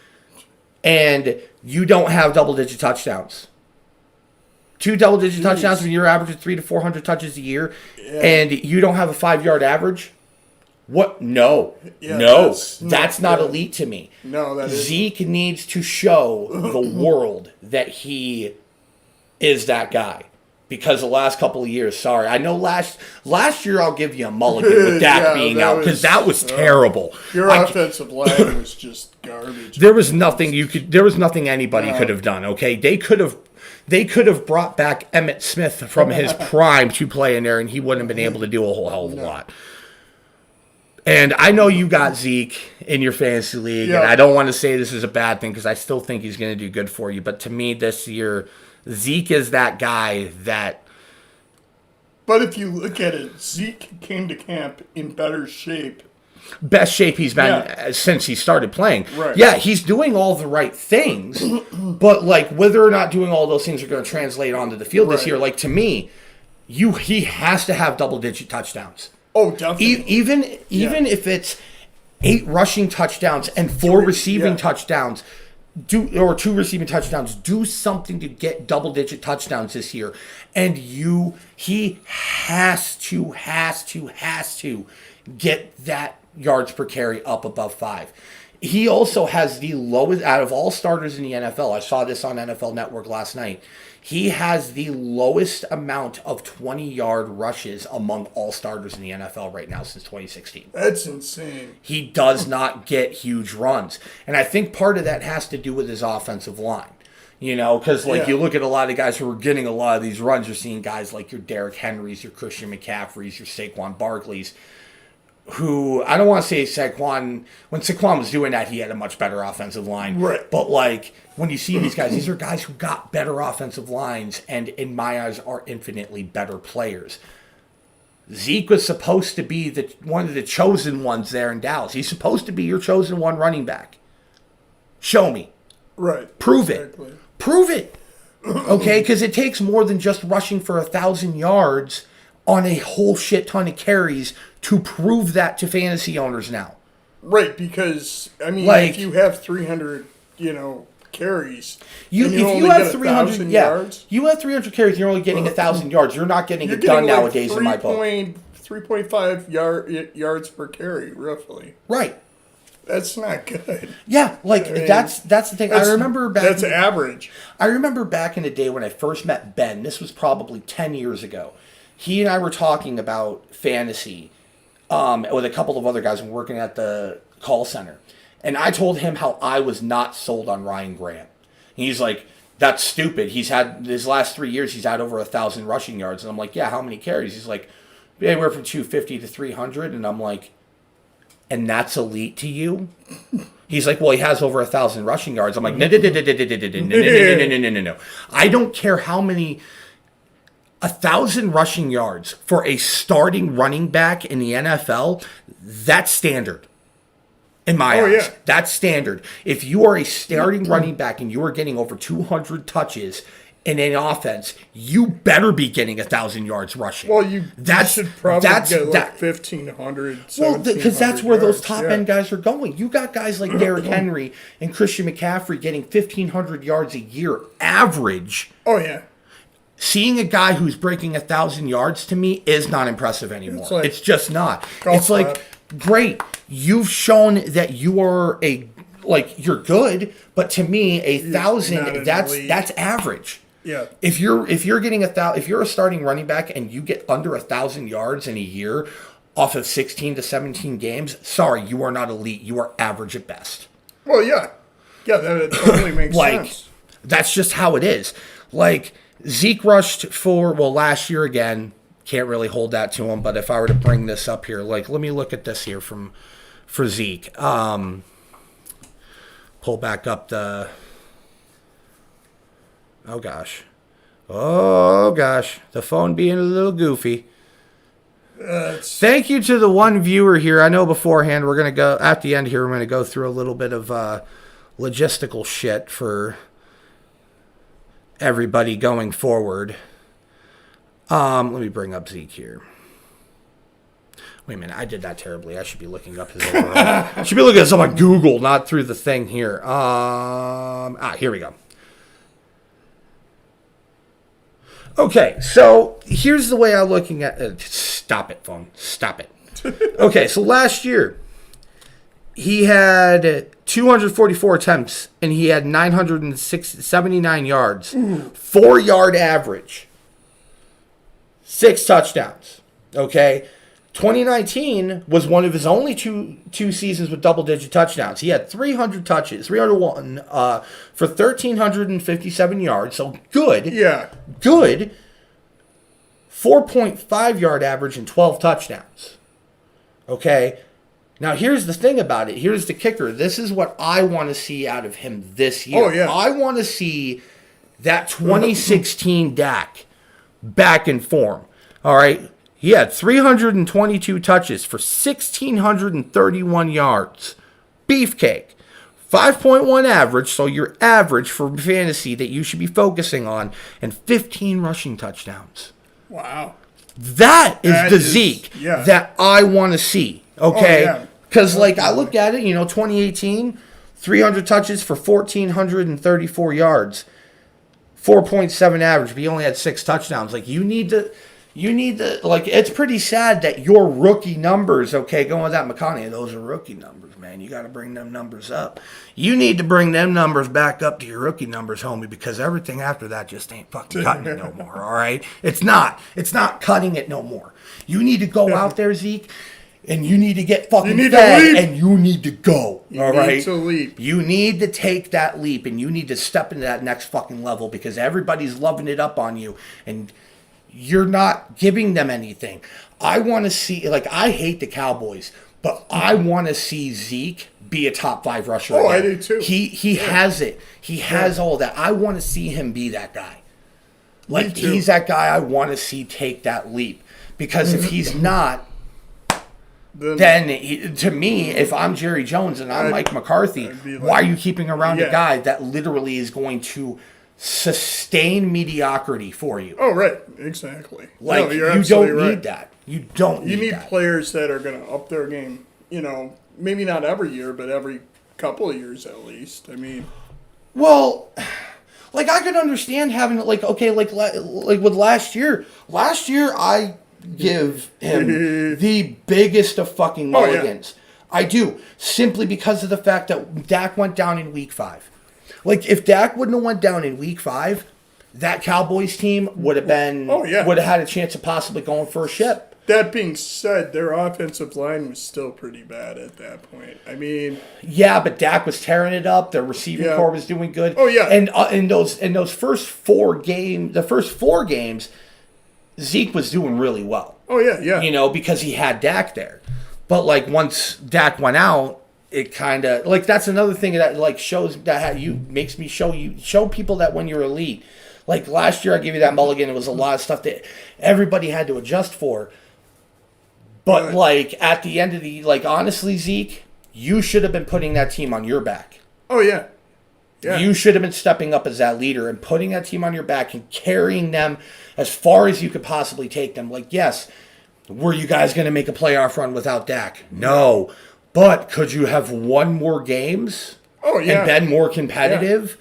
And you don't have double-digit touchdowns. 2 double-digit touchdowns when you're averaging 300 to 400 touches a year, and you don't have a 5-yard average? What? No. Yeah, no. That's not elite to me. No, that is. Zeke needs to show the world that he is that guy. Because the last couple of years, sorry. I know last year I'll give you a mulligan with Dak being out, because that was terrible. Your offensive line was just garbage. There was nothing anybody could have done, okay? They could have brought back Emmitt Smith from his prime to play in there, and he wouldn't have been able to do a whole hell of a lot. And I know you got Zeke in your fantasy league, and I don't want to say this is a bad thing, because I still think he's going to do good for you. But to me this year, Zeke is that guy that... But if you look at it, Zeke came to camp in better shape best shape he's been since he started playing. Right. Yeah, he's doing all the right things, but like whether or not doing all those things are going to translate onto the field this year, like to me, he has to have double-digit touchdowns. Oh, definitely. Even if it's 8 rushing touchdowns and 4 receiving touchdowns, or 2 receiving touchdowns, do something to get double-digit touchdowns this year. And he has to get that yards per carry up above 5. He also has the lowest, out of all starters in the NFL, I saw this on NFL Network last night, he has the lowest amount of 20-yard rushes among all starters in the NFL right now since 2016. That's insane. He does not get huge runs. And I think part of that has to do with his offensive line. You know, because you look at a lot of guys who are getting a lot of these runs, you're seeing guys like your Derrick Henrys, your Christian McCaffreys, your Saquon Barkleys, who, I don't want to say Saquon, when Saquon was doing that, he had a much better offensive line. Right. But, like, when you see these guys, these are guys who got better offensive lines and, in my eyes, are infinitely better players. Zeke was supposed to be one of the chosen ones there in Dallas. He's supposed to be your chosen one running back. Show me. Right. Prove it. Prove it. Okay? Because it takes more than just rushing for 1,000 yards on a whole shit ton of carries to prove that to fantasy owners now. Right, because, I mean, if you have 300, carries, if you have 300 yards, you have 300 carries, you're only getting 1,000 yards. You're not getting it done nowadays in my book. 3.5 yards per carry, roughly. Right. That's not good. Yeah, that's the thing. I remember back. That's average. I remember back in the day when I first met Ben. This was probably 10 years ago. He and I were talking about fantasy with a couple of other guys working at the call center. And I told him how I was not sold on Ryan Grant. And he's like, that's stupid. He's had, his last 3 years, he's had over 1,000 rushing yards. And I'm like, yeah, how many carries? He's like, anywhere from 250 to 300. And I'm like, and that's elite to you? He's like, well, he has over 1,000 rushing yards. I'm like, no. I don't care how many. 1,000 rushing yards for a starting running back in the NFL, that's standard. In my eyes, yeah. That's standard. If you are a starting running back and you are getting over 200 touches in an offense, you better be getting 1,000 yards rushing. Well, you should probably get like 1,500, well, because that's where those top-end guys are going. You got guys like Derrick Henry and Christian McCaffrey getting 1,500 yards a year average. Oh, yeah. Seeing a guy who's breaking 1,000 yards to me is not impressive anymore. It's just not. It's like, great, you've shown that you are you're good, but to me, 1,000, that's average. Yeah. If you're getting if you're a starting running back and you get under 1,000 yards in a year off of 16 to 17 games, sorry, you are not elite. You are average at best. Well, yeah, that totally makes sense. That's just how it is. Zeke rushed for, last year again, can't really hold that to him, but if I were to bring this up here, let me look at this here for Zeke. Pull back up the, oh gosh, the phone being a little goofy. Thank you to the one viewer here. I know beforehand we're going to go, at the end here, we're going to go through a little bit of logistical shit for everybody going forward. Let me bring up Zeke here. Wait a minute, I did that terribly. I should be looking up his overall. I should be looking at this on Google, not through the thing here. Here we go. Okay, so here's the way I'm looking at it. Stop it, phone. Stop it. Okay, so last year, he had 244 attempts, and he had 979 yards. 4-yard average. 6 touchdowns. Okay? 2019 was one of his only two seasons with double-digit touchdowns. He had 300 touches, 301 for 1,357 yards. So good. Yeah. Good. 4.5-yard average and 12 touchdowns. Okay? Now, here's the thing about it. Here's the kicker. This is what I want to see out of him this year. Oh, yeah. I want to see that 2016 Dak back in form. All right? He had 322 touches for 1,631 yards. Beefcake. 5.1 average, so your average for fantasy that you should be focusing on, and 15 rushing touchdowns. Wow. That is Zeke that I want to see, okay? Because, I look at it, 2018, 300 touches for 1,434 yards, 4.7 average, but he only had 6 touchdowns. You need to, it's pretty sad that your rookie numbers, okay, going with that McConaughey, those are rookie numbers, man. You got to bring them numbers up. You need to bring them numbers back up to your rookie numbers, homie, because everything after that just ain't fucking cutting it no more, all right? It's not cutting it no more. You need to go out there, Zeke, and you need to get fucking fed, and you need to go, all right? You need to leap. You need to take that leap, and you need to step into that next fucking level because everybody's loving it up on you, and you're not giving them anything. I want to see, I hate the Cowboys, but I want to see Zeke be a top 5 rusher. Oh, again. I do too. He has it. He has all that. I want to see him be that guy. He's that guy I want to see take that leap. Because if he's not, then to me, if I'm Jerry Jones and I'm Mike McCarthy, why are you keeping around a guy that literally is going to sustain mediocrity for you? Oh, right. Exactly. No, you don't need that. You don't need that. You need players that are going to up their game, maybe not every year, but every couple of years at least. I mean, well, I could understand having with last year. Last year, I give him the biggest of fucking mulligans. I do, simply because of the fact that Dak went down in week 5. If Dak wouldn't have went down in week 5, that Cowboys team would have been would have had a chance of possibly going for a ship. That being said, their offensive line was still pretty bad at that point. I mean, but Dak was tearing it up. Their receiving core was doing good. Oh yeah, and in those first 4 games, Zeke was doing really well. Oh yeah. Because he had Dak there. But once Dak went out, it kind of that's another thing that shows that makes me show people that when you're elite. Last year, I gave you that mulligan. It was a lot of stuff that everybody had to adjust for. But at the end of the honestly, Zeke, you should have been putting that team on your back. Oh yeah. Yeah. You should have been stepping up as that leader and putting that team on your back and carrying them as far as you could possibly take them. Yes, were you guys going to make a playoff run without Dak? No. But could you have won more games? Oh, yeah. And been more competitive?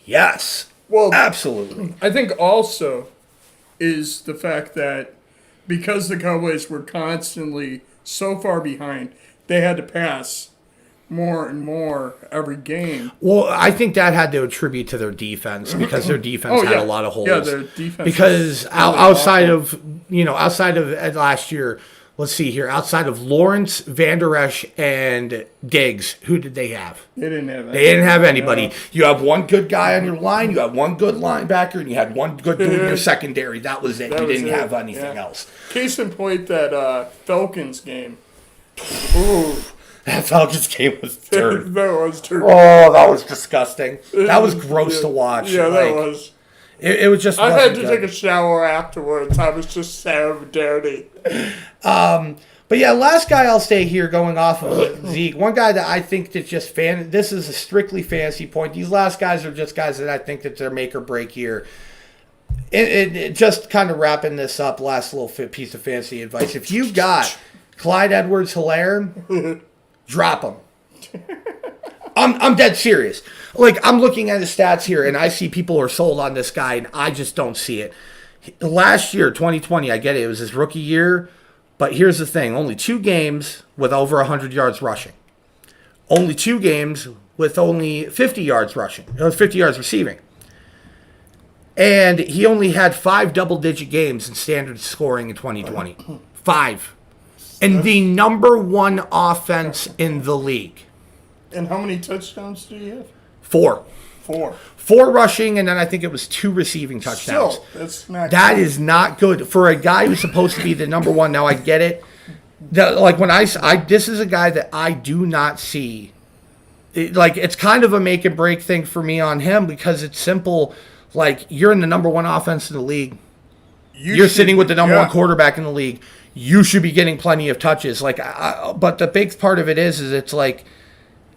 Yeah. Yes. Well, absolutely. I think also is the fact that because the Cowboys were constantly so far behind, they had to pass more and more every game. Well, I think that had to attribute to their defense because their defense had a lot of holes. Yeah, their defense. Because outside of last year, let's see here, outside of Lawrence, Van Der Esch, and Diggs, who did they have? They didn't have anybody. They didn't have anybody. No. You have one good guy on your line, you have one good linebacker, and you had one good dude in your secondary. That was it. You didn't have anything else. Case in point, that Falcons game. Ooh. That Falcons game was dirt. That was dirt. Oh, that was disgusting. That was gross to watch. Yeah, that was. It was just. I had to take a shower afterwards. I was just so dirty. But yeah, last guy I'll stay here going off of Zeke. One guy that I think that just this is a strictly fantasy point. These last guys are just guys that I think that they're make or break year. It just kind of wrapping this up. Last little piece of fantasy advice: if you got Clyde Edwards-Helaire, drop him. I'm dead serious. I'm looking at his stats here, and I see people are sold on this guy, and I just don't see it. Last year, 2020, I get it. It was his rookie year. But here's the thing. Only 2 games with over 100 yards rushing. Only 2 games with only 50 yards rushing. 50 yards receiving. And he only had 5 double-digit games in standard scoring in 2020. 5. And the number 1 offense in the league. And how many touchdowns do you have? 4. 4. 4 rushing, and then I think it was 2 receiving touchdowns. Still, that's not that good. Is not good for a guy who's supposed to be the number 1. Now I get it. This is a guy that I do not see. It's kind of a make and break thing for me on him because it's simple. You're in the number 1 offense in the league. You're sitting with the number 1 quarterback in the league. you should be getting plenty of touches. Like, but the big part of it is it's like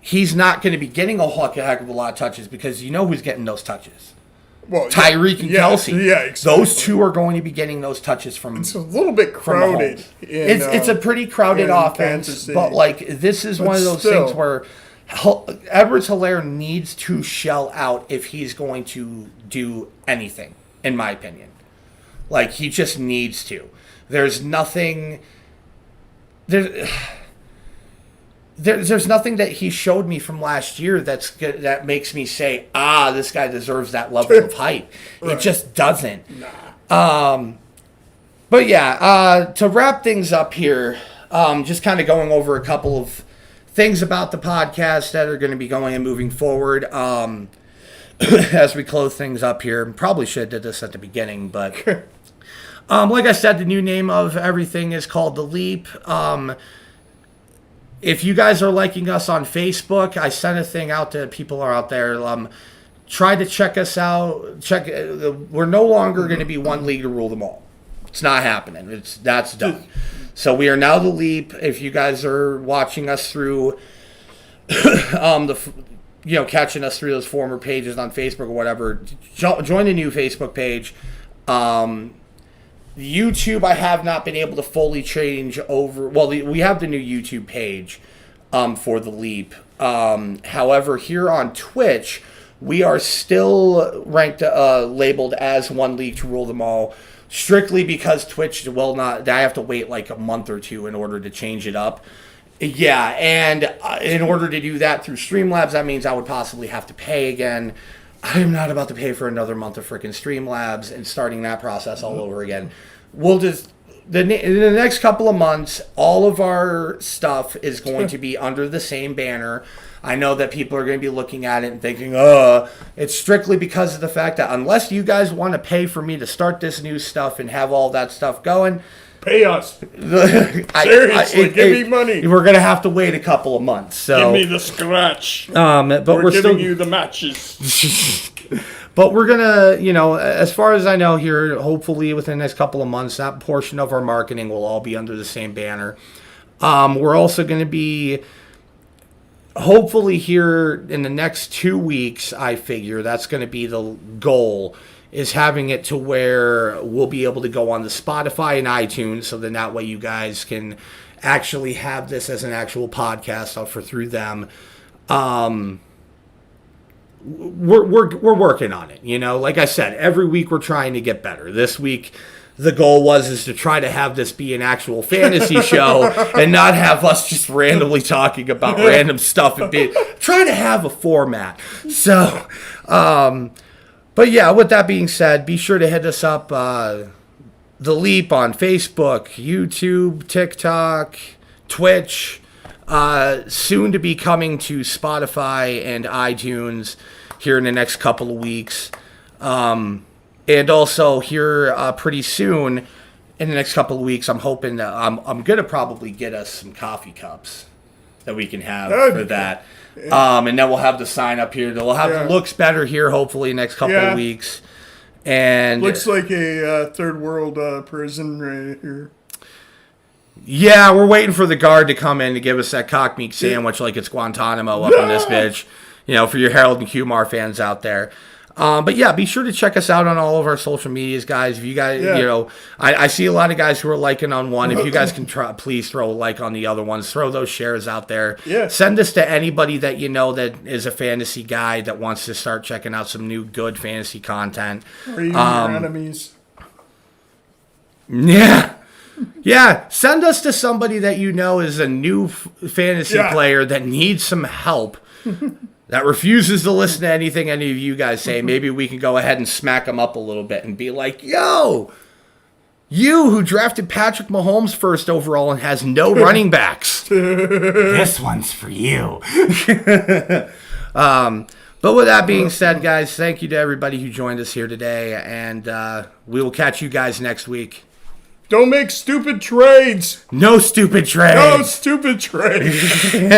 he's not going to be getting a heck of a lot of touches because you know who's getting those touches. Well, Tyreek and Kelsey. Yeah, exactly. Those two are going to be getting those touches from. It's a little bit crowded. It's a pretty crowded offense, but like this is one of those things where Edwards-Helaire needs to shell out if he's going to do anything, in my opinion. Like, he just needs to. There's nothing. There's nothing that he showed me from last year that makes me say, this guy deserves that level of hype. Right. It just doesn't. Nah. But yeah, to wrap things up here, just kind of going over a couple of things about the podcast that are going to be going and moving forward. As we close things up here, probably should have did this at the beginning, but like I said, the new name of everything is called The Leap. If you guys are liking us on Facebook, I sent a thing out to people who are out there. Try to check us out. We're no longer going to be one league to rule them all. It's not happening. That's done. So we are now The Leap. If you guys are watching us through, catching us through those former pages on Facebook or whatever, join the new Facebook page. YouTube, I have not been able to fully change over. Well, we have the new YouTube page for The Leap. However, here on Twitch, we are still ranked, labeled as one league to rule them all, strictly because Twitch will not. I have to wait like a month or two in order to change it up. Yeah, and in order to do that through Streamlabs, that means I would possibly have to pay again. I am not about to pay for another month of freaking Streamlabs and starting that process all over again. We'll just, in the next couple of months, all of our stuff is going to be under the same banner. I know that people are going to be looking at it and thinking, it's strictly because of the fact that unless you guys want to pay for me to start this new stuff and have all that stuff going, pay us. Seriously, give me money. We're going to have to wait a couple of months. So. Give me the scratch. But we're giving still you the matches. But we're going to, as far as I know here, hopefully within the next couple of months, that portion of our marketing will all be under the same banner. We're also going to be, hopefully here in the next 2 weeks, I figure that's going to be the goal, is having it to where we'll be able to go on the Spotify and iTunes, so then that way you guys can actually have this as an actual podcast for through them. We're working on it, Like I said, every week we're trying to get better. This week, the goal is to try to have this be an actual fantasy show and not have us just randomly talking about random stuff and try to have a format. So, but yeah, with that being said, be sure to hit us up, The Leap on Facebook, YouTube, TikTok, Twitch, soon to be coming to Spotify and iTunes here in the next couple of weeks. And also here pretty soon, in the next couple of weeks, I'm hoping that I'm going to probably get us some coffee cups that we can have for that. And then we'll have the sign up here. We'll have looks better here, hopefully, next couple of weeks. And looks like a third world prison right here. Yeah, we're waiting for the guard to come in to give us that cock meat sandwich like it's Guantanamo up in this bitch. For your Harold and Kumar fans out there. But yeah, be sure to check us out on all of our social medias, guys. If you guys, I see a lot of guys who are liking on one. If you guys can please throw a like on the other ones. Throw those shares out there. Yeah. Send this to anybody that you know that is a fantasy guy that wants to start checking out some new good fantasy content. Or even your enemies. Yeah. Yeah, send us to somebody that you know is a new fantasy player that needs some help, that refuses to listen to anything any of you guys say. Maybe we can go ahead and smack them up a little bit and be like, yo, you who drafted Patrick Mahomes first overall and has no running backs. This one's for you. But with that being said, guys, thank you to everybody who joined us here today, and we will catch you guys next week. Don't make stupid trades. No stupid trades. No stupid trades.